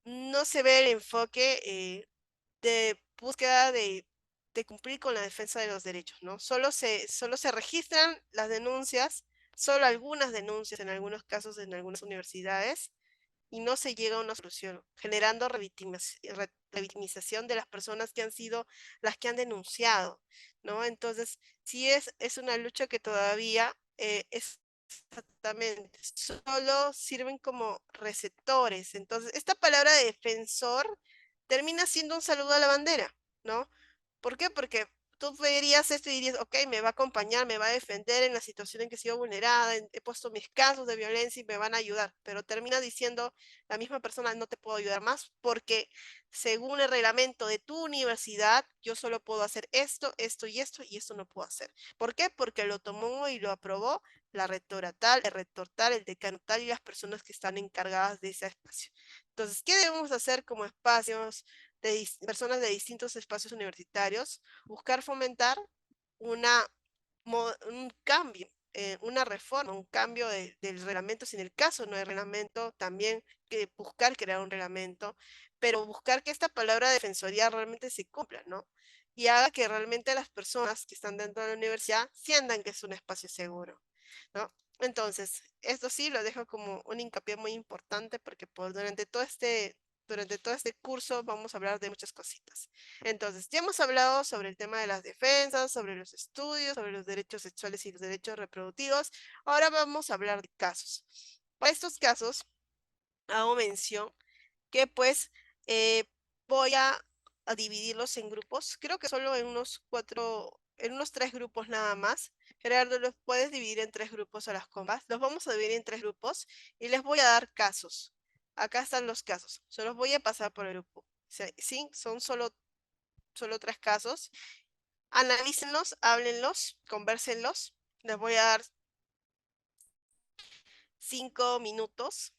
no se ve el enfoque de búsqueda de cumplir con la defensa de los derechos, ¿no? Solo se registran las denuncias, solo algunas denuncias en algunos casos en algunas universidades, y no se llega a una solución, generando revictimización de las personas que han sido las que han denunciado, ¿no? Entonces, sí es una lucha que todavía es exactamente, solo sirven como receptores. Entonces, esta palabra de defensor termina siendo un saludo a la bandera, ¿no? ¿Por qué? Porque tú verías esto y dirías, ok, me va a acompañar, me va a defender en la situación en que he sido vulnerada, he puesto mis casos de violencia y me van a ayudar, pero termina diciendo la misma persona, no te puedo ayudar más porque según el reglamento de tu universidad, yo solo puedo hacer esto, esto y esto no puedo hacer. ¿Por qué? Porque lo tomó y lo aprobó la rectora tal, el rector tal, el decano tal y las personas que están encargadas de ese espacio. Entonces, ¿qué debemos hacer como espacios de personas de distintos espacios universitarios? Buscar fomentar un cambio, una reforma, un cambio del reglamento, si en el caso no hay reglamento, también que buscar crear un reglamento, pero buscar que esta palabra defensoría realmente se cumpla, ¿no? Y haga que realmente las personas que están dentro de la universidad sientan que es un espacio seguro, ¿no? Entonces, esto sí lo dejo como un hincapié muy importante porque durante todo este durante todo este curso vamos a hablar de muchas cositas. Entonces, ya hemos hablado sobre el tema de las defensas, sobre los estudios, sobre los derechos sexuales y los derechos reproductivos. Ahora vamos a hablar de casos. Para estos casos, hago mención que pues eh, voy a dividirlos en grupos. Creo que solo en unos 3 grupos nada más. Gerardo, los puedes dividir en 3 grupos a las compas. Los vamos a dividir en 3 grupos y les voy a dar casos. Acá están los casos. Se los voy a pasar por el grupo. Sí, son solo 3 casos. Analícenlos, háblenlos, convérsenlos. Les voy a dar 5 minutos.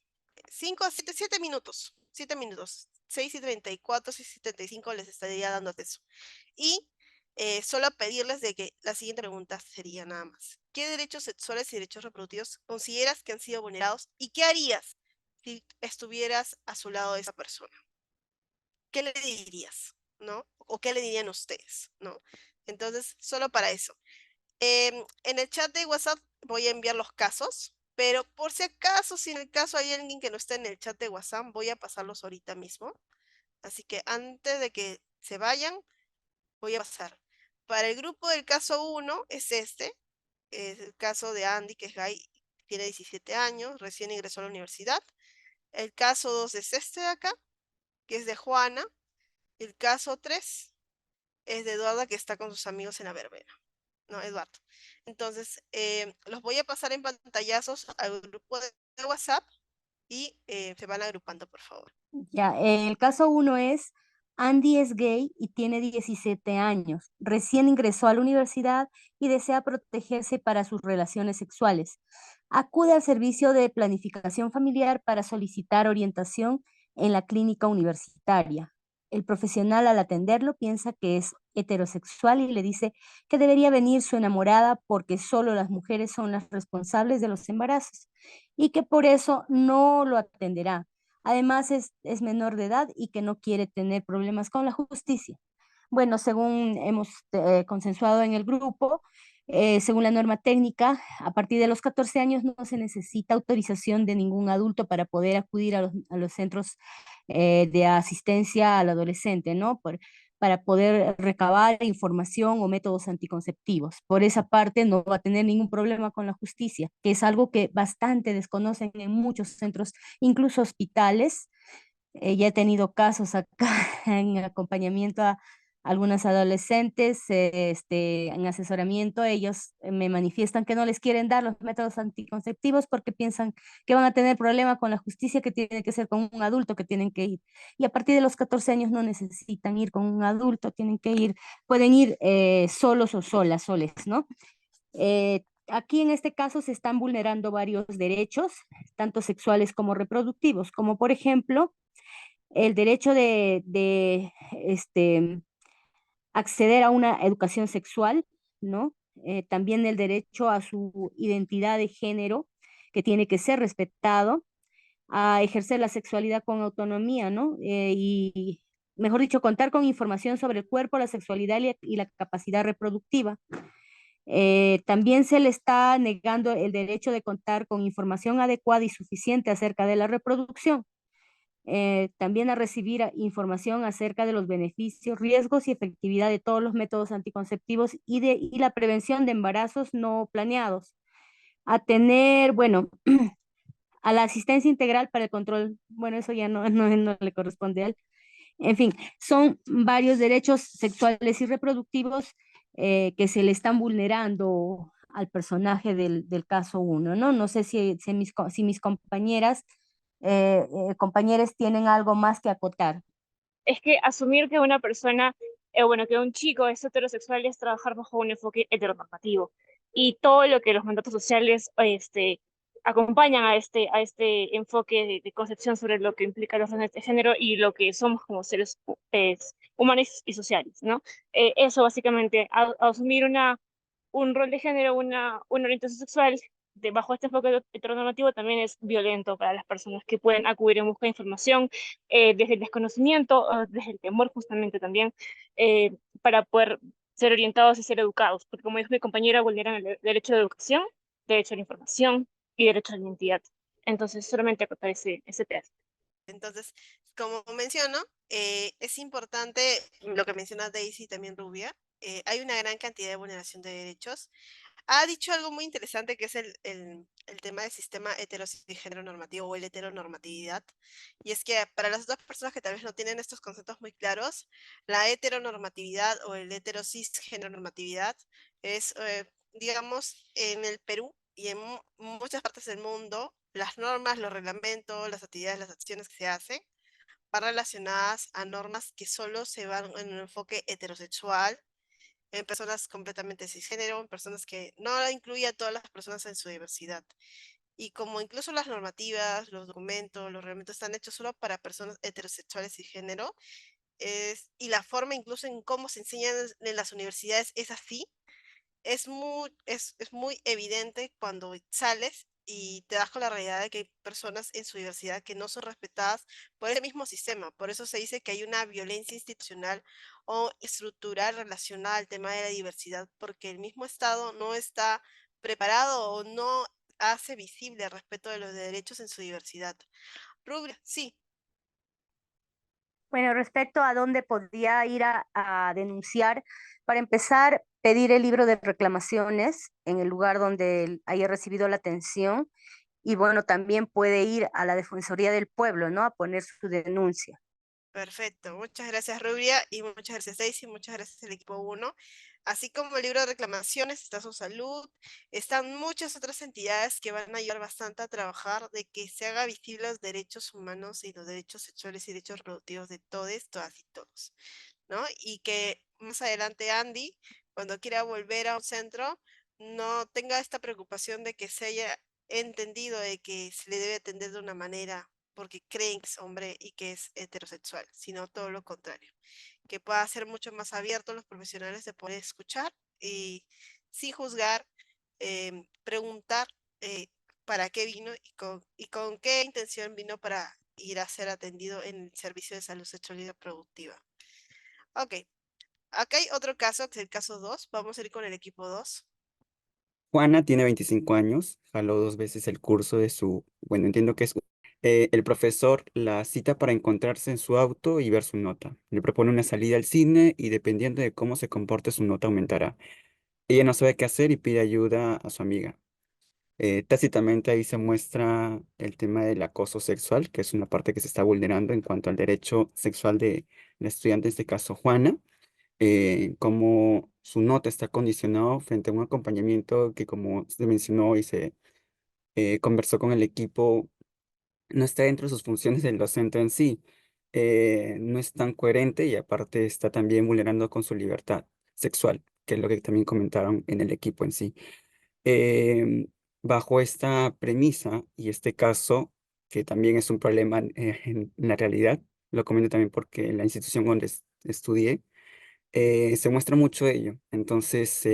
7 minutos. 7 minutos. 6:34, 6:75 les estaría dando eso. Y solo pedirles de que la siguiente pregunta sería nada más. ¿Qué derechos sexuales y derechos reproductivos consideras que han sido vulnerados? ¿Y qué harías si estuvieras a su lado de esa persona? ¿Qué le dirías? ¿No? ¿O qué le dirían ustedes? ¿No? Entonces, solo para eso. En el chat de WhatsApp voy a enviar los casos, pero por si acaso, si en el caso hay alguien que no esté en el chat de WhatsApp, voy a pasarlos ahorita mismo. Así que antes de que se vayan, voy a pasar. Para el grupo del caso 1 es este, es el caso de Andy, que es gay, tiene 17 años, recién ingresó a la universidad. El caso 2 es este de acá, que es de Juana. El caso 3 es de Eduarda, que está con sus amigos en la verbena. No, Eduardo. Entonces, los voy a pasar en pantallazos al grupo de WhatsApp y se van agrupando, por favor. Ya, el caso 1 es, Andy es gay y tiene 17 años. Recién ingresó a la universidad y desea protegerse para sus relaciones sexuales. Acude al servicio de planificación familiar para solicitar orientación en la clínica universitaria. El profesional al atenderlo piensa que es heterosexual y le dice que debería venir su enamorada porque solo las mujeres son las responsables de los embarazos y que por eso no lo atenderá. Además, es menor de edad y que no quiere tener problemas con la justicia. Bueno, según hemos consensuado en el grupo, según la norma técnica, a partir de los 14 años no se necesita autorización de ningún adulto para poder acudir a los centros de asistencia al adolescente, ¿no? Para poder recabar información o métodos anticonceptivos. Por esa parte no va a tener ningún problema con la justicia, que es algo que bastante desconocen en muchos centros, incluso hospitales. Ya he tenido casos acá en acompañamiento a algunas adolescentes, en asesoramiento, ellos me manifiestan que no les quieren dar los métodos anticonceptivos porque piensan que van a tener problema con la justicia, que tiene que ser con un adulto, que tienen que ir. Y a partir de los 14 años no necesitan ir con un adulto, tienen que ir, pueden ir solos o solas, soles, ¿no? Aquí en este caso se están vulnerando varios derechos, tanto sexuales como reproductivos, como por ejemplo el derecho de acceder a una educación sexual, ¿no? También el derecho a su identidad de género, que tiene que ser respetado, a ejercer la sexualidad con autonomía, ¿no? Y, mejor dicho, contar con información sobre el cuerpo, la sexualidad y la capacidad reproductiva. También se le está negando el derecho de contar con información adecuada y suficiente acerca de la reproducción. También a recibir información acerca de los beneficios, riesgos y efectividad de todos los métodos anticonceptivos y la prevención de embarazos no planeados. A tener, bueno, a la asistencia integral para el control, bueno, eso ya no le corresponde a él. En fin, son varios derechos sexuales y reproductivos que se le están vulnerando al personaje del caso 1, ¿no? No sé si mis compañeras, compañeros tienen algo más que acotar. Es que asumir que una persona, bueno, que un chico es heterosexual es trabajar bajo un enfoque heteronormativo. Y todo lo que los mandatos sociales acompañan a este enfoque de concepción sobre lo que implica los roles de género y lo que somos como seres humanos y sociales, ¿no? Eso básicamente, asumir un rol de género, una orientación sexual bajo este enfoque heteronormativo también es violento para las personas que pueden acudir en busca de información desde el desconocimiento, desde el temor justamente también, para poder ser orientados y ser educados, porque como dijo mi compañera, vulneran el derecho de educación, derecho a la información y derecho a la identidad. Entonces, solamente acotar ese pedazo. Entonces, como menciono, es importante lo que menciona Daisy y también Rubia. Hay una gran cantidad de vulneración de derechos. Ha dicho algo muy interesante que es el tema del sistema heterosigénero normativo o el heteronormatividad. Y es que para las otras personas que tal vez no tienen estos conceptos muy claros, la heteronormatividad o el heterocisgénero normatividad es, digamos, en el Perú y en muchas partes del mundo, las normas, los reglamentos, las actividades, las acciones que se hacen van relacionadas a normas que solo se van en un enfoque heterosexual, en personas completamente cisgénero, en personas que no incluye a todas las personas en su diversidad. Y como incluso las normativas, los documentos, los reglamentos están hechos solo para personas heterosexuales y género, y la forma incluso en cómo se enseñan en las universidades es así, es muy evidente cuando sales y te das con la realidad de que hay personas en su diversidad que no son respetadas por ese mismo sistema. Por eso se dice que hay una violencia institucional o estructural relacionada al tema de la diversidad, porque el mismo Estado no está preparado o no hace visible el respeto de los derechos en su diversidad. Rubia, sí. Bueno, respecto a dónde podría ir a denunciar, para empezar, pedir el libro de reclamaciones en el lugar donde él haya recibido la atención y bueno, también puede ir a la Defensoría del Pueblo, ¿no? A poner su denuncia. Perfecto, muchas gracias Rubia y muchas gracias Daisy, muchas gracias al equipo uno. Así como el libro de reclamaciones, está su salud, están muchas otras entidades que van a ayudar bastante a trabajar de que se haga visible los derechos humanos y los derechos sexuales y derechos reproductivos de todos, todas y todos, ¿no? Y que más adelante Andy, cuando quiera volver a un centro, no tenga esta preocupación de que se haya entendido de que se le debe atender de una manera porque creen que es hombre y que es heterosexual, sino todo lo contrario, que pueda ser mucho más abierto a los profesionales de poder escuchar y sin juzgar, preguntar para qué vino y con qué intención vino para ir a ser atendido en el servicio de salud sexual y reproductiva. Ok, acá hay otro caso, que es el caso 2. Vamos a ir con el equipo 2. Juana tiene 25 años, jaló 2 veces el curso de su, bueno, entiendo que es, el profesor la cita para encontrarse en su auto y ver su nota. Le propone una salida al cine y dependiendo de cómo se comporte su nota aumentará. Ella no sabe qué hacer y pide ayuda a su amiga. Tácitamente ahí se muestra el tema del acoso sexual, que es una parte que se está vulnerando en cuanto al derecho sexual de la estudiante, en este caso Juana, cómo su nota está condicionado frente a un acompañamiento que, como se mencionó y se conversó con el equipo, no está dentro de sus funciones del docente en sí. No es tan coherente y aparte está también vulnerando con su libertad sexual, que es lo que también comentaron en el equipo en sí. Em, Bajo esta premisa y este caso, que también es un problema en la realidad, lo comento también porque en la institución donde estudié, se muestra mucho ello. Entonces,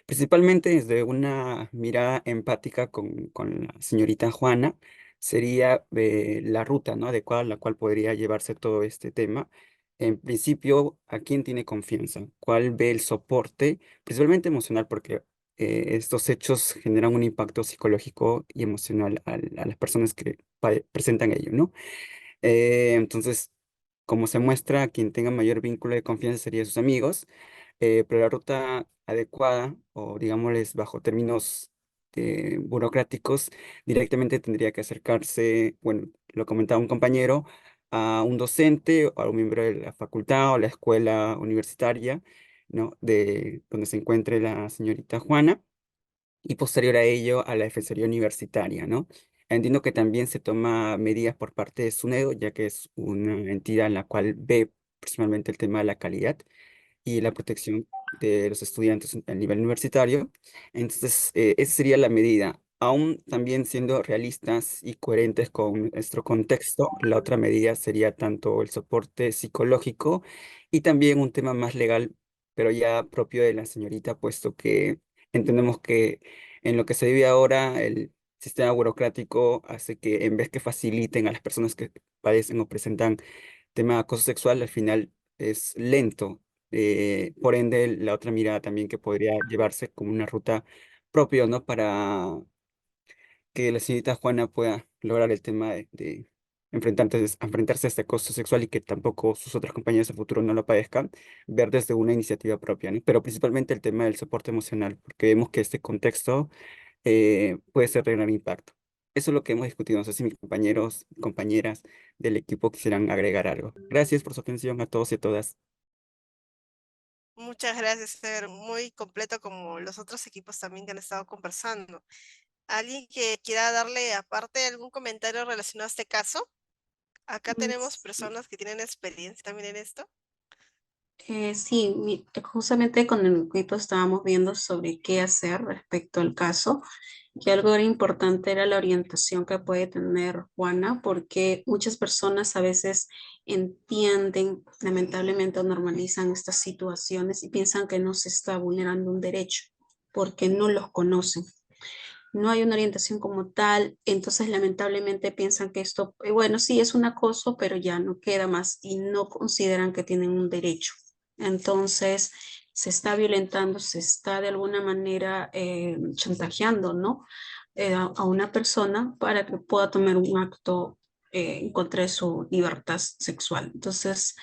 principalmente desde una mirada empática con la señorita Juana, sería la ruta, ¿no?, adecuada a la cual podría llevarse todo este tema. En principio, ¿a quién tiene confianza? ¿Cuál ve el soporte? Principalmente emocional, porque estos hechos generan un impacto psicológico y emocional a las personas que presentan ello, ¿no? Entonces, como se muestra, quien tenga mayor vínculo de confianza serían sus amigos, pero la ruta adecuada, o digámosles bajo términos burocráticos, directamente tendría que acercarse, bueno, lo comentaba un compañero, a un docente o a un miembro de la facultad o la escuela universitaria, ¿no?, de donde se encuentre la señorita Juana y posterior a ello a la Defensoría Universitaria, ¿no? Entiendo que también se toma medidas por parte de SUNEDO, ya que es una entidad en la cual ve personalmente el tema de la calidad y la protección de los estudiantes a nivel universitario. Entonces, esa sería la medida. Aún también siendo realistas y coherentes con nuestro contexto, la otra medida sería tanto el soporte psicológico y también un tema más legal, pero ya propio de la señorita, puesto que entendemos que en lo que se vive ahora, el sistema burocrático hace que en vez que faciliten a las personas que padecen o presentan tema de acoso sexual, al final es lento. Por ende, la otra mirada también que podría llevarse como una ruta propia, ¿no?, para que la señorita Juana pueda lograr el tema enfrentarse a este acoso sexual y que tampoco sus otros compañeros en futuro no lo padezcan, ver desde una iniciativa propia, ¿no? Pero principalmente el tema del soporte emocional, porque vemos que este contexto puede ser de gran impacto. Eso es lo que hemos discutido. No sé si mis compañeros y compañeras del equipo quisieran agregar algo. Gracias por su atención a todos y a todas. Muchas gracias, Fer. Muy completo como los otros equipos también que han estado conversando. ¿Alguien que quiera darle aparte algún comentario relacionado a este caso? Acá tenemos personas que tienen experiencia también en esto. Sí, justamente con el equipo estábamos viendo sobre qué hacer respecto al caso, que algo era importante era la orientación que puede tener Juana, porque muchas personas a veces entienden, lamentablemente o normalizan estas situaciones y piensan que no se está vulnerando un derecho, porque no los conocen. No hay una orientación como tal, entonces lamentablemente piensan que esto, bueno, sí es un acoso, pero ya no queda más y no consideran que tienen un derecho. Entonces se está violentando, se está de alguna manera chantajeando, ¿no? A una persona para que pueda tomar un acto en contra de su libertad sexual. Entonces,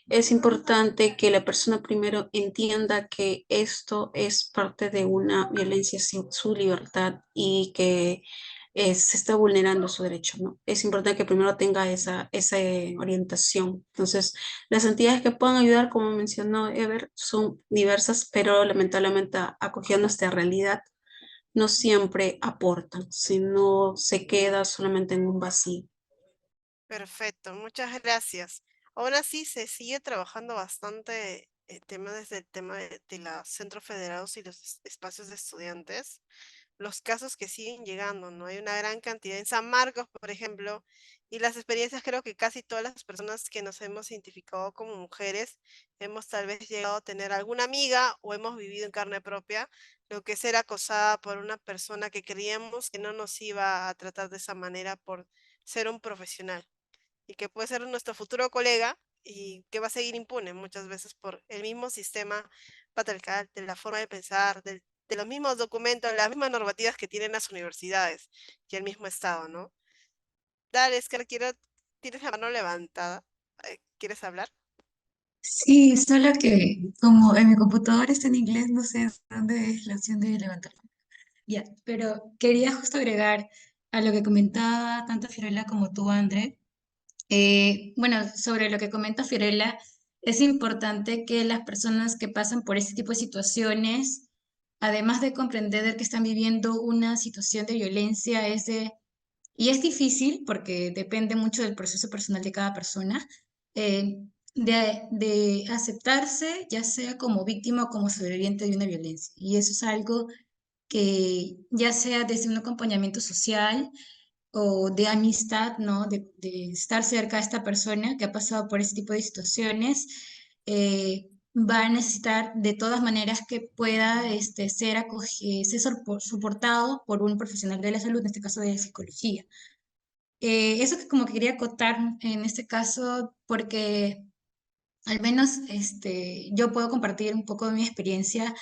es importante que la persona primero entienda que esto es parte de una violencia sin su libertad y que se está vulnerando su derecho, ¿no? Es importante que primero tenga esa orientación. Entonces, las entidades que puedan ayudar, como mencionó Ever, son diversas, pero lamentablemente acogiendo esta realidad, no siempre aportan, sino se queda solamente en un vacío. Perfecto, muchas gracias. Aún así se sigue trabajando bastante el tema desde el tema de los centros federados y los espacios de estudiantes. Los casos que siguen llegando, ¿no? Hay una gran cantidad en San Marcos, por ejemplo, y las experiencias creo que casi todas las personas que nos hemos identificado como mujeres hemos tal vez llegado a tener alguna amiga o hemos vivido en carne propia lo que es ser acosada por una persona que creíamos que no nos iba a tratar de esa manera por ser un profesional y que puede ser nuestro futuro colega y que va a seguir impune muchas veces por el mismo sistema patriarcal, de la forma de pensar, de los mismos documentos, las mismas normativas que tienen las universidades y el mismo Estado, ¿no? Dale, Oscar, tienes la mano levantada. ¿Quieres hablar? Sí, solo que como en mi computadora está en inglés, no sé dónde es la opción de levantar. Ya, pero quería justo agregar a lo que comentaba tanto Fiorella como tú, André. Bueno, sobre lo que comenta Fiorella, es importante que las personas que pasan por este tipo de situaciones, además de comprender que están viviendo una situación de violencia, y es difícil porque depende mucho del proceso personal de cada persona, eh, de aceptarse ya sea como víctima o como sobreviviente de una violencia. Y eso es algo que ya sea desde un acompañamiento social o de amistad, ¿no? De estar cerca de esta persona que ha pasado por este tipo de situaciones, va a necesitar de todas maneras que pueda ser soportado por un profesional de la salud, en este caso de psicología. Eso que como que quería acotar en este caso, porque al menos yo puedo compartir un poco de mi experiencia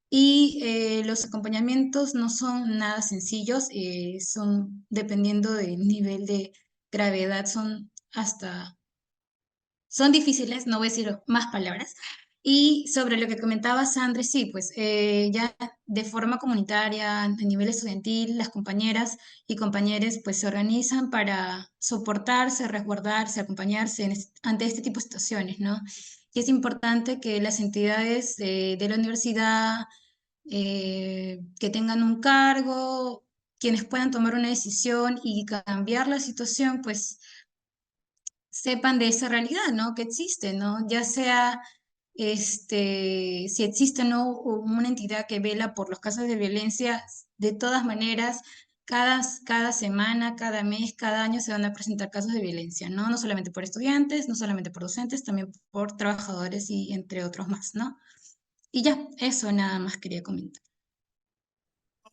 y los acompañamientos no son nada sencillos, son dependiendo del nivel de gravedad, son difíciles, no voy a decir más palabras. Y sobre lo que comentaba Sandra, sí, pues ya de forma comunitaria, a nivel estudiantil, las compañeras y compañeros pues se organizan para soportarse, resguardarse, acompañarse ante este tipo de situaciones, ¿no? Y es importante que las entidades de la universidad que tengan un cargo, quienes puedan tomar una decisión y cambiar la situación, pues sepan de esa realidad, ¿no? Que existe, ¿no? Ya sea, si existe o no una entidad que vela por los casos de violencia, de todas maneras, cada semana, cada mes, cada año se van a presentar casos de violencia, ¿no? No solamente por estudiantes, no solamente por docentes, también por trabajadores y entre otros más, ¿no? Y ya, eso nada más quería comentar.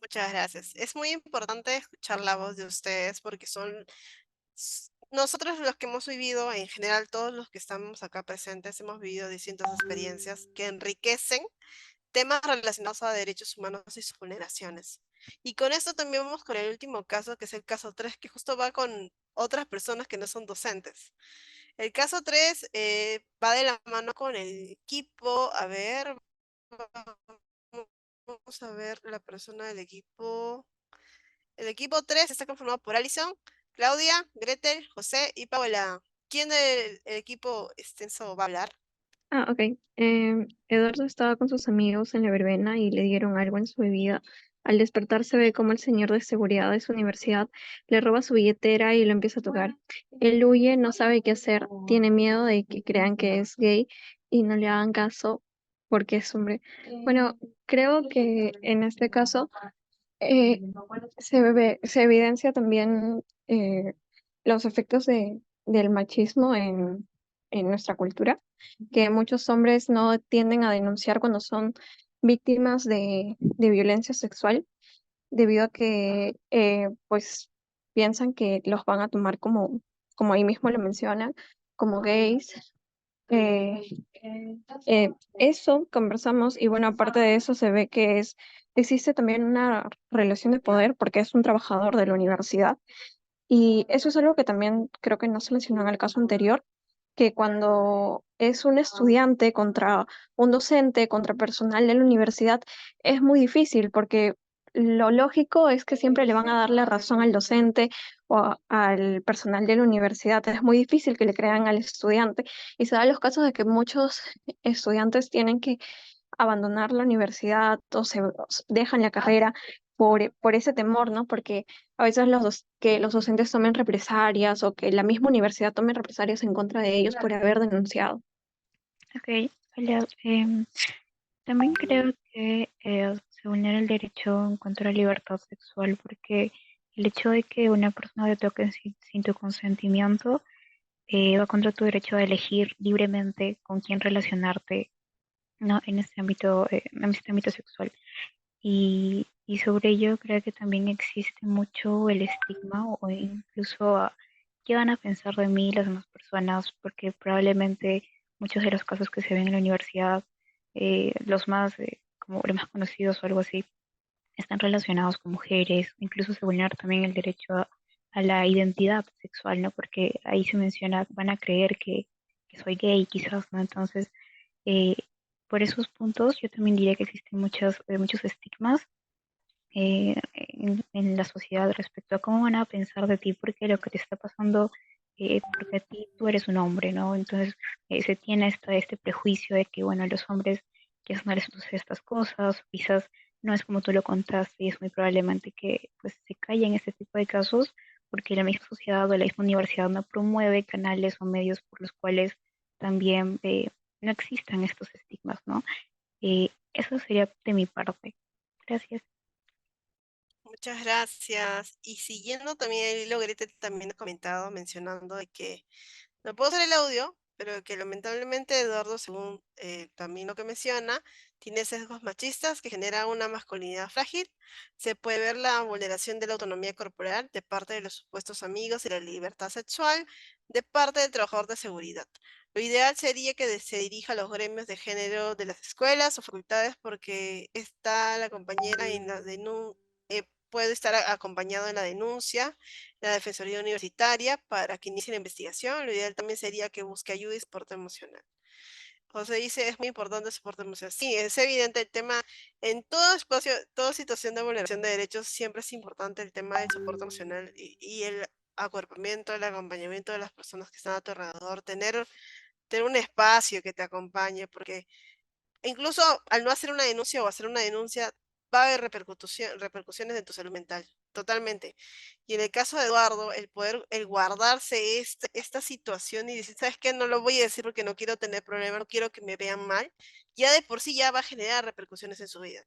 Muchas gracias. Es muy importante escuchar la voz de ustedes porque son nosotros los que hemos vivido, en general todos los que estamos acá presentes, hemos vivido distintas experiencias que enriquecen temas relacionados a derechos humanos y sus vulneraciones. Y con esto también vamos con el último caso, que es el caso 3, que justo va con otras personas que no son docentes. El caso 3 va de la mano con el equipo. A ver, vamos a ver la persona del equipo. El equipo 3 está conformado por Alison, Claudia, Gretel, José y Paola. ¿Quién del el equipo extenso va a hablar? Ah, ok. Eduardo estaba con sus amigos en la verbena y le dieron algo en su bebida. Al despertar se ve como el señor de seguridad de su universidad le roba su billetera y lo empieza a tocar. Él huye, no sabe qué hacer, tiene miedo de que crean que es gay y no le hagan caso porque es hombre. Bueno, creo que en este caso eh, se evidencia también los efectos del machismo en nuestra cultura, que muchos hombres no tienden a denunciar cuando son víctimas de violencia sexual, debido a que pues piensan que los van a tomar como ahí mismo lo mencionan, como gays. Eh, Eso conversamos y bueno, aparte de eso se ve que existe también una relación de poder porque es un trabajador de la universidad y eso es algo que también creo que no se mencionó en el caso anterior, que cuando es un estudiante contra un docente, contra personal de la universidad, es muy difícil porque lo lógico es que siempre le van a dar la razón al docente o al personal de la universidad. Es muy difícil que le crean al estudiante. Y se dan los casos de que muchos estudiantes tienen que abandonar la universidad o dejan la carrera por ese temor, ¿no? Porque a veces que los docentes tomen represalias o que la misma universidad tome represalias en contra de ellos por haber denunciado. Ok, hola. También creo que se vulnera el derecho en cuanto a la libertad sexual, porque el hecho de que una persona te toque sin tu consentimiento va contra tu derecho a elegir libremente con quién relacionarte, ¿no? En este ámbito sexual. Y sobre ello creo que también existe mucho el estigma o incluso qué van a pensar de mí las demás personas, porque probablemente muchos de los casos que se ven en la universidad, como los más conocidos o algo así, están relacionados con mujeres, incluso se vulnera también el derecho a la identidad sexual, ¿no? Porque ahí se menciona, van a creer que soy gay quizás, ¿no? Entonces, eh, por esos puntos yo también diría que existen muchos estigmas en la sociedad respecto a cómo van a pensar de ti, porque lo que te está pasando, porque a ti tú eres un hombre, ¿no? Entonces se tiene este prejuicio de que, bueno, los hombres que no les suceden estas cosas, quizás no es como tú lo contaste y es muy probablemente que pues se callen este tipo de casos porque la misma sociedad o la misma universidad no promueve canales o medios por los cuales también no existan estos estigmas, ¿no? Eso sería de mi parte. Gracias. Muchas gracias. Y siguiendo también el hilo, Gretel también ha comentado, mencionando de que no puedo hacer el audio, pero que lamentablemente Eduardo, según también lo que menciona, tiene sesgos machistas que generan una masculinidad frágil. Se puede ver la vulneración de la autonomía corporal de parte de los supuestos amigos y la libertad sexual de parte del trabajador de seguridad. Lo ideal sería que se dirija a los gremios de género de las escuelas o facultades porque está la compañera en la puede estar acompañado en la denuncia, la Defensoría Universitaria, para que inicie la investigación. Lo ideal también sería que busque ayuda y soporte emocional. José dice, es muy importante el soporte emocional. Sí, es evidente el tema, en todo espacio, toda situación de vulneración de derechos, siempre es importante el tema del soporte emocional y el acuerpamiento, el acompañamiento de las personas que están a tu alrededor, tener un espacio que te acompañe, porque incluso al no hacer una denuncia o hacer una denuncia, va a haber repercusiones en tu salud mental, totalmente. Y en el caso de Eduardo, el guardarse esta situación y decir, ¿sabes qué? No lo voy a decir porque no quiero tener problemas, no quiero que me vean mal, ya de por sí ya va a generar repercusiones en su vida.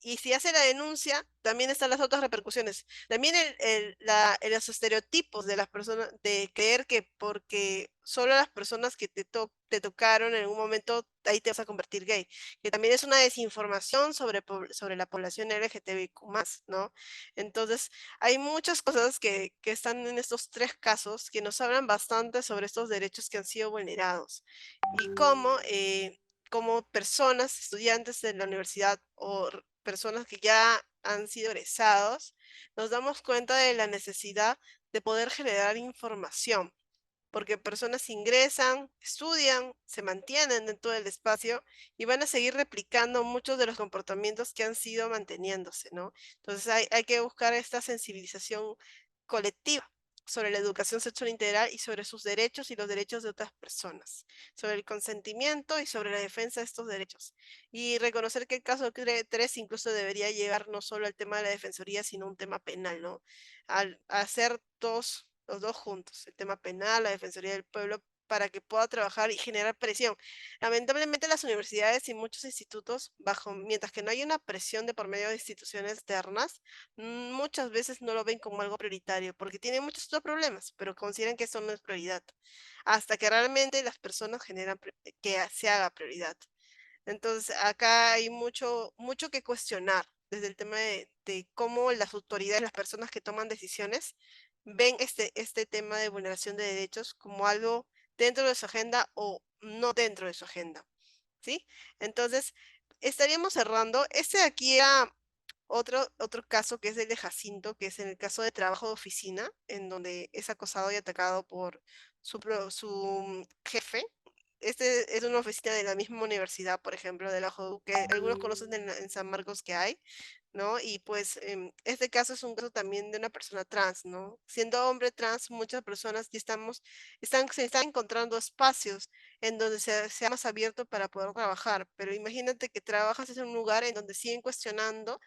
Y si hace la denuncia, también están las otras repercusiones. También los estereotipos de las personas, de creer que porque solo las personas que te tocaron en algún momento, ahí te vas a convertir gay. Que también es una desinformación sobre la población LGTBIQ+, ¿no? Entonces, hay muchas cosas que están en estos tres casos que nos hablan bastante sobre estos derechos que han sido vulnerados. Y cómo como personas, estudiantes de la universidad o personas que ya han sido egresados, nos damos cuenta de la necesidad de poder generar información, porque personas ingresan, estudian, se mantienen dentro del espacio y van a seguir replicando muchos de los comportamientos que han sido manteniéndose, ¿no? Entonces hay que buscar esta sensibilización colectiva sobre la educación sexual integral y sobre sus derechos y los derechos de otras personas, sobre el consentimiento y sobre la defensa de estos derechos. Y reconocer que el caso 3 incluso debería llegar no solo al tema de la defensoría, sino un tema penal, ¿no? Al hacer los dos juntos, el tema penal, la Defensoría del Pueblo, para que pueda trabajar y generar presión. Lamentablemente las universidades y muchos institutos, mientras que no hay una presión de por medio de instituciones externas, muchas veces no lo ven como algo prioritario, porque tienen muchos otros problemas, pero consideran que eso no es prioridad, hasta que realmente las personas generan que se haga prioridad. Entonces, acá hay mucho que cuestionar desde el tema de cómo las autoridades, las personas que toman decisiones, ven este tema de vulneración de derechos como algo dentro de su agenda o no dentro de su agenda, ¿sí? Entonces, estaríamos cerrando. Este de aquí era otro caso que es el de Jacinto, que es en el caso de trabajo de oficina, en donde es acosado y atacado por su jefe. Este es una oficina de la misma universidad, por ejemplo, de la JOU, que algunos conocen en San Marcos que hay, ¿no? Y pues este caso es un caso también de una persona trans, ¿no? Siendo hombre trans, muchas personas ya se están encontrando espacios en donde sea más abierto para poder trabajar, pero imagínate que trabajas en un lugar en donde siguen cuestionando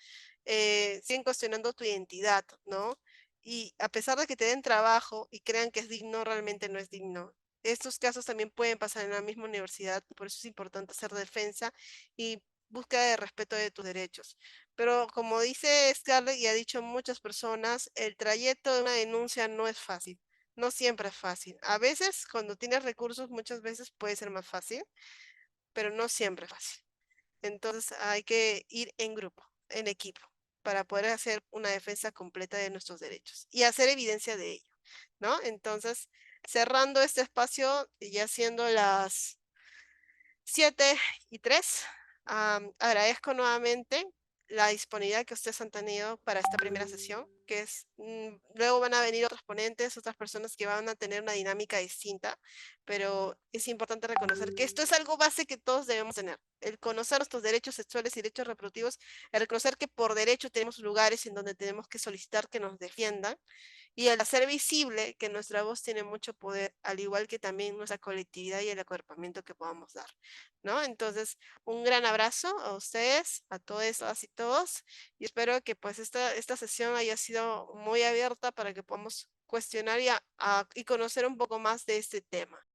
tu identidad, ¿no? Y a pesar de que te den trabajo y crean que es digno, realmente no es digno. Estos casos también pueden pasar en la misma universidad, por eso es importante hacer defensa y búsqueda de respeto de tus derechos. Pero como dice Scarlett y ha dicho muchas personas, el trayecto de una denuncia no es fácil, no siempre es fácil. A veces, cuando tienes recursos, muchas veces puede ser más fácil, pero no siempre es fácil. Entonces hay que ir en grupo, en equipo, para poder hacer una defensa completa de nuestros derechos y hacer evidencia de ello, ¿no? Entonces, cerrando este espacio, ya siendo las 7:03, agradezco nuevamente la disponibilidad que ustedes han tenido para esta primera sesión, que es, luego van a venir otros ponentes, otras personas que van a tener una dinámica distinta, pero es importante reconocer que esto es algo base que todos debemos tener, el conocer nuestros derechos sexuales y derechos reproductivos, el reconocer que por derecho tenemos lugares en donde tenemos que solicitar que nos defiendan, y al hacer visible que nuestra voz tiene mucho poder, al igual que también nuestra colectividad y el acuerpamiento que podamos dar, ¿no? Entonces, un gran abrazo a ustedes, a todas y todos, y espero que pues esta sesión haya sido muy abierta para que podamos cuestionar y conocer un poco más de este tema.